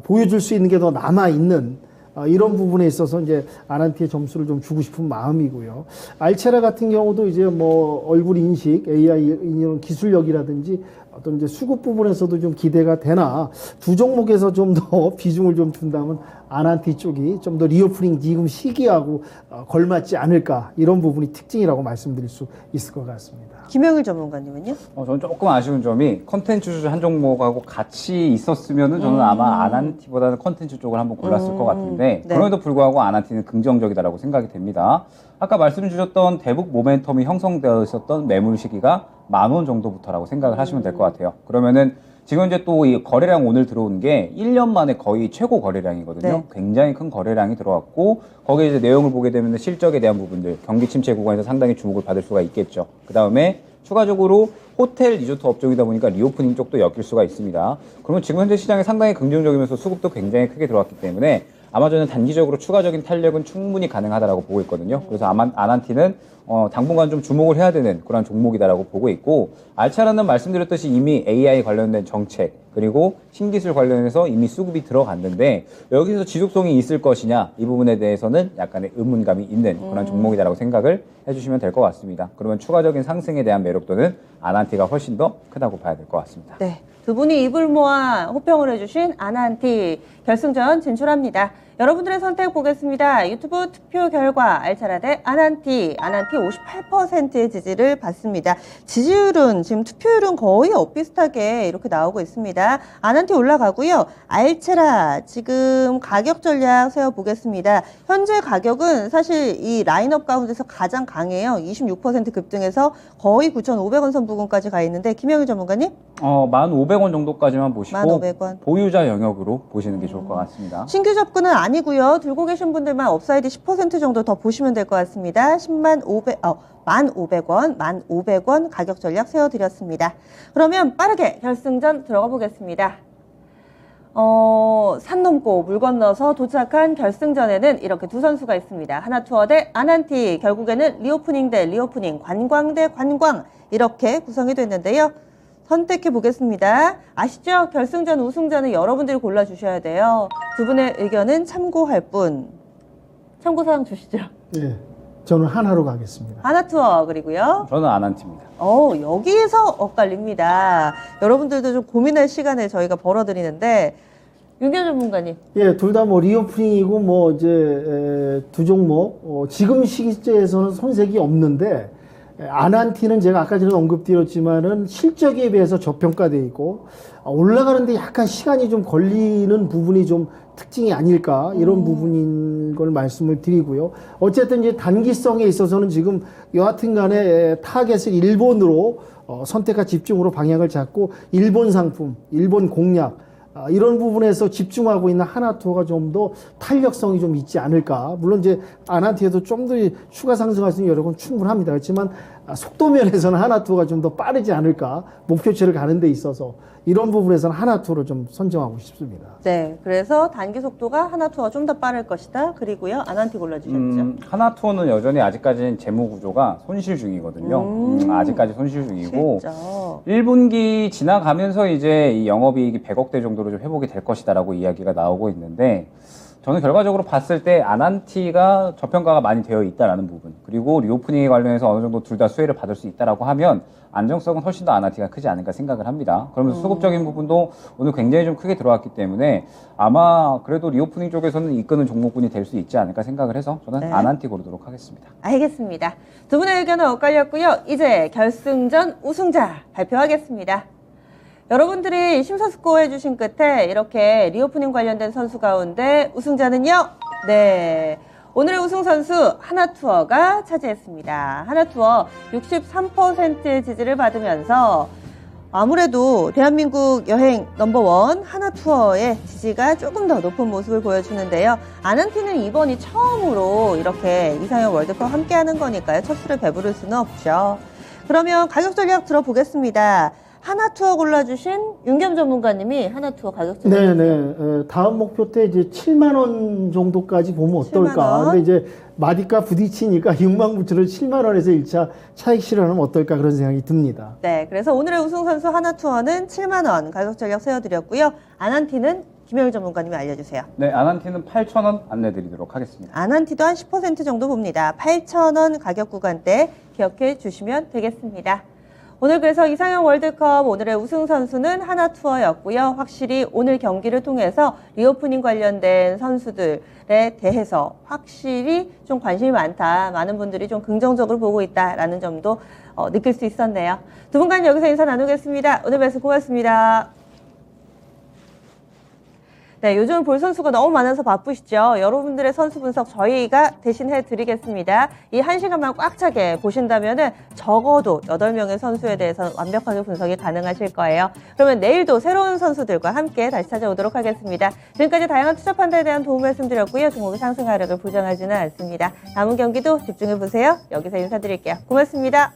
보여줄 수 있는 게 더 남아 있는 이런 부분에 있어서 이제 아난티의 점수를 좀 주고 싶은 마음이고요. 알체라 같은 경우도 이제 뭐 얼굴 인식, AI 이런 기술력이라든지 어떤 이제 수급 부분에서도 좀 기대가 되나 두 종목에서 좀 더 비중을 좀 준다면 아난티 쪽이 좀 더 리오프닝 지금 시기하고 걸맞지 않을까 이런 부분이 특징이라고 말씀드릴 수 있을 것 같습니다. 김영일 전문가님은요? 저는 조금 아쉬운 점이 컨텐츠 한 종목하고 같이 있었으면은 저는 아마 아난티보다는 컨텐츠 쪽을 한번 골랐을 것 같은데 네. 그럼에도 불구하고 아난티는 긍정적이다라고 생각이 됩니다. 아까 말씀 주셨던 대북 모멘텀이 형성되어 있었던 매물 시기가 10,000원 정도부터라고 생각을 하시면 될 것 같아요. 그러면은 지금 이제 또 이 거래량 오늘 들어온 게 1년 만에 거의 최고 거래량이거든요. 네. 굉장히 큰 거래량이 들어왔고 거기에 이제 내용을 보게 되면 실적에 대한 부분들, 경기 침체 구간에서 상당히 주목을 받을 수가 있겠죠. 그 다음에 추가적으로 호텔 리조트 업종이다 보니까 리오프닝 쪽도 엮일 수가 있습니다. 그러면 지금 현재 시장이 상당히 긍정적이면서 수급도 굉장히 크게 들어왔기 때문에 아마 저는 단기적으로 추가적인 탄력은 충분히 가능하다라고 보고 있거든요. 그래서 아난티는 당분간 좀 주목을 해야 되는 그런 종목이다라고 보고 있고, 알차라는 말씀드렸듯이 이미 AI 관련된 정책 그리고 신기술 관련해서 이미 수급이 들어갔는데 여기서 지속성이 있을 것이냐, 이 부분에 대해서는 약간의 의문감이 있는 그런 종목이다라고 생각을 해주시면 될 것 같습니다. 그러면 추가적인 상승에 대한 매력도는 아난티가 훨씬 더 크다고 봐야 될 것 같습니다. 네. 두 분이 입을 모아 호평을 해주신 아난티 결승전 진출합니다. 여러분들의 선택 보겠습니다. 유튜브 투표 결과 알차라 대 아난티 58%의 지지를 받습니다. 지지율은 지금 투표율은 거의 엇비슷하게 이렇게 나오고 있습니다. 아난티 올라가고요. 알차라 지금 가격 전략 세워보겠습니다. 현재 가격은 사실 이 라인업 가운데서 가장 강해요. 26% 급등해서 거의 9,500원 선 부근까지 가 있는데, 김영일 전문가님? 1,500원 정도까지만 보시고 1,500원. 보유자 영역으로 보시는 게 좋을 것 같습니다. 신규 접근은 아니고요. 들고 계신 분들만 업사이드 10% 정도 더 보시면 될 것 같습니다. 1,500원 가격 전략 세워드렸습니다. 그러면 빠르게 결승전 들어가 보겠습니다. 산 넘고 물 건너서 도착한 결승전에는 이렇게 두 선수가 있습니다. 하나투어 대 아난티, 결국에는 리오프닝 대 리오프닝, 관광 대 관광, 이렇게 구성이 됐는데요. 선택해 보겠습니다. 아시죠? 결승전 우승자는 여러분들이 골라주셔야 돼요. 두 분의 의견은 참고할 뿐. 참고사항 주시죠. 예, 저는 하나로 가겠습니다. 하나투어, 그리고요. 저는 아난티입니다. 여기에서 엇갈립니다. 여러분들도 좀 고민할 시간을 저희가 벌어드리는데, 윤경 전문가님. 예, 둘 다 뭐 리오프닝이고 뭐 이제 두 종목 지금 시기에서는 손색이 없는데, 아난티는 제가 아까 전에 언급드렸지만은 실적에 비해서 저평가돼 있고 올라가는데 약간 시간이 좀 걸리는 부분이 좀 특징이 아닐까, 이런 부분인 걸 말씀을 드리고요. 어쨌든 이제 단기성에 있어서는 지금 여하튼 간에 타겟을 일본으로 선택과 집중으로 방향을 잡고 일본 상품, 일본 공략, 이런 부분에서 집중하고 있는 하나투어가 좀 더 탄력성이 좀 있지 않을까. 물론 이제 아난티에도 좀 더 추가 상승할 수 있는 여력은 충분합니다. 그렇지만 속도면에서는 하나투어가 좀 더 빠르지 않을까. 목표치를 가는 데 있어서 이런 부분에서는 하나투어를 좀 선정하고 싶습니다. 네, 그래서 단기 속도가 하나투어가 좀 더 빠를 것이다. 그리고요, 아난티 골라주셨죠. 하나투어는 여전히 아직까지는 재무 구조가 손실 중이거든요. 아직까지 손실 중이고 실적. 1분기 지나가면서 이제 이 영업이익이 100억대 정도로 좀 회복이 될 것이다라고 이야기가 나오고 있는데, 저는 결과적으로 봤을 때 아난티가 저평가가 많이 되어 있다라는 부분, 그리고 리오프닝에 관련해서 어느 정도 둘 다 수혜를 받을 수 있다라고 하면 안정성은 훨씬 더 아난티가 크지 않을까 생각을 합니다. 그러면서 수급적인 부분도 오늘 굉장히 좀 크게 들어왔기 때문에 아마 그래도 리오프닝 쪽에서는 이끄는 종목군이 될 수 있지 않을까 생각을 해서 저는 네. 아난티 고르도록 하겠습니다. 알겠습니다. 두 분의 의견은 엇갈렸고요. 이제 결승전 우승자 발표하겠습니다. 여러분들이 심사숙고 해주신 끝에 이렇게 리오프닝 관련된 선수 가운데 우승자는요? 네. 오늘의 우승 선수 하나투어가 차지했습니다. 하나투어 63%의 지지를 받으면서 아무래도 대한민국 여행 넘버원 하나투어의 지지가 조금 더 높은 모습을 보여주는데요. 아난티는 이번이 처음으로 이렇게 이상형 월드컵 함께하는 거니까요. 첫 수를 배부를 수는 없죠. 그러면 가격 전략 들어보겠습니다. 하나투어 골라주신 윤겸 전문가님이 하나투어 가격 전략. 네네. 다음 목표 때 이제 7만 원 정도까지 보면 어떨까. 7만 원. 근데 이제 마디가 부딪히니까 6만 9천을 7만 원에서 1차 차익 실현하면 어떨까, 그런 생각이 듭니다. 네, 그래서 오늘의 우승 선수 하나투어는 7만 원 가격 전략 세워드렸고요. 아난티는 김영일 전문가님이 알려주세요. 네, 아난티는 8,000원 안내드리도록 하겠습니다. 아난티도 한 10% 정도 봅니다. 8,000원 가격 구간대 기억해 주시면 되겠습니다. 오늘 그래서 이상형 월드컵 오늘의 우승 선수는 하나투어였고요. 확실히 오늘 경기를 통해서 리오프닝 관련된 선수들에 대해서 확실히 좀 관심이 많다. 많은 분들이 좀 긍정적으로 보고 있다라는 점도 느낄 수 있었네요. 두 분간 여기서 인사 나누겠습니다. 오늘 뵈서 고맙습니다. 네, 요즘 볼 선수가 너무 많아서 바쁘시죠? 여러분들의 선수 분석 저희가 대신 해드리겠습니다. 이 1시간만 꽉 차게 보신다면은 적어도 8명의 선수에 대해서 완벽하게 분석이 가능하실 거예요. 그러면 내일도 새로운 선수들과 함께 다시 찾아오도록 하겠습니다. 지금까지 다양한 투자 판단에 대한 도움 말씀드렸고요. 종목의 상승 하락을 보장하지는 않습니다. 남은 경기도 집중해보세요. 여기서 인사드릴게요. 고맙습니다.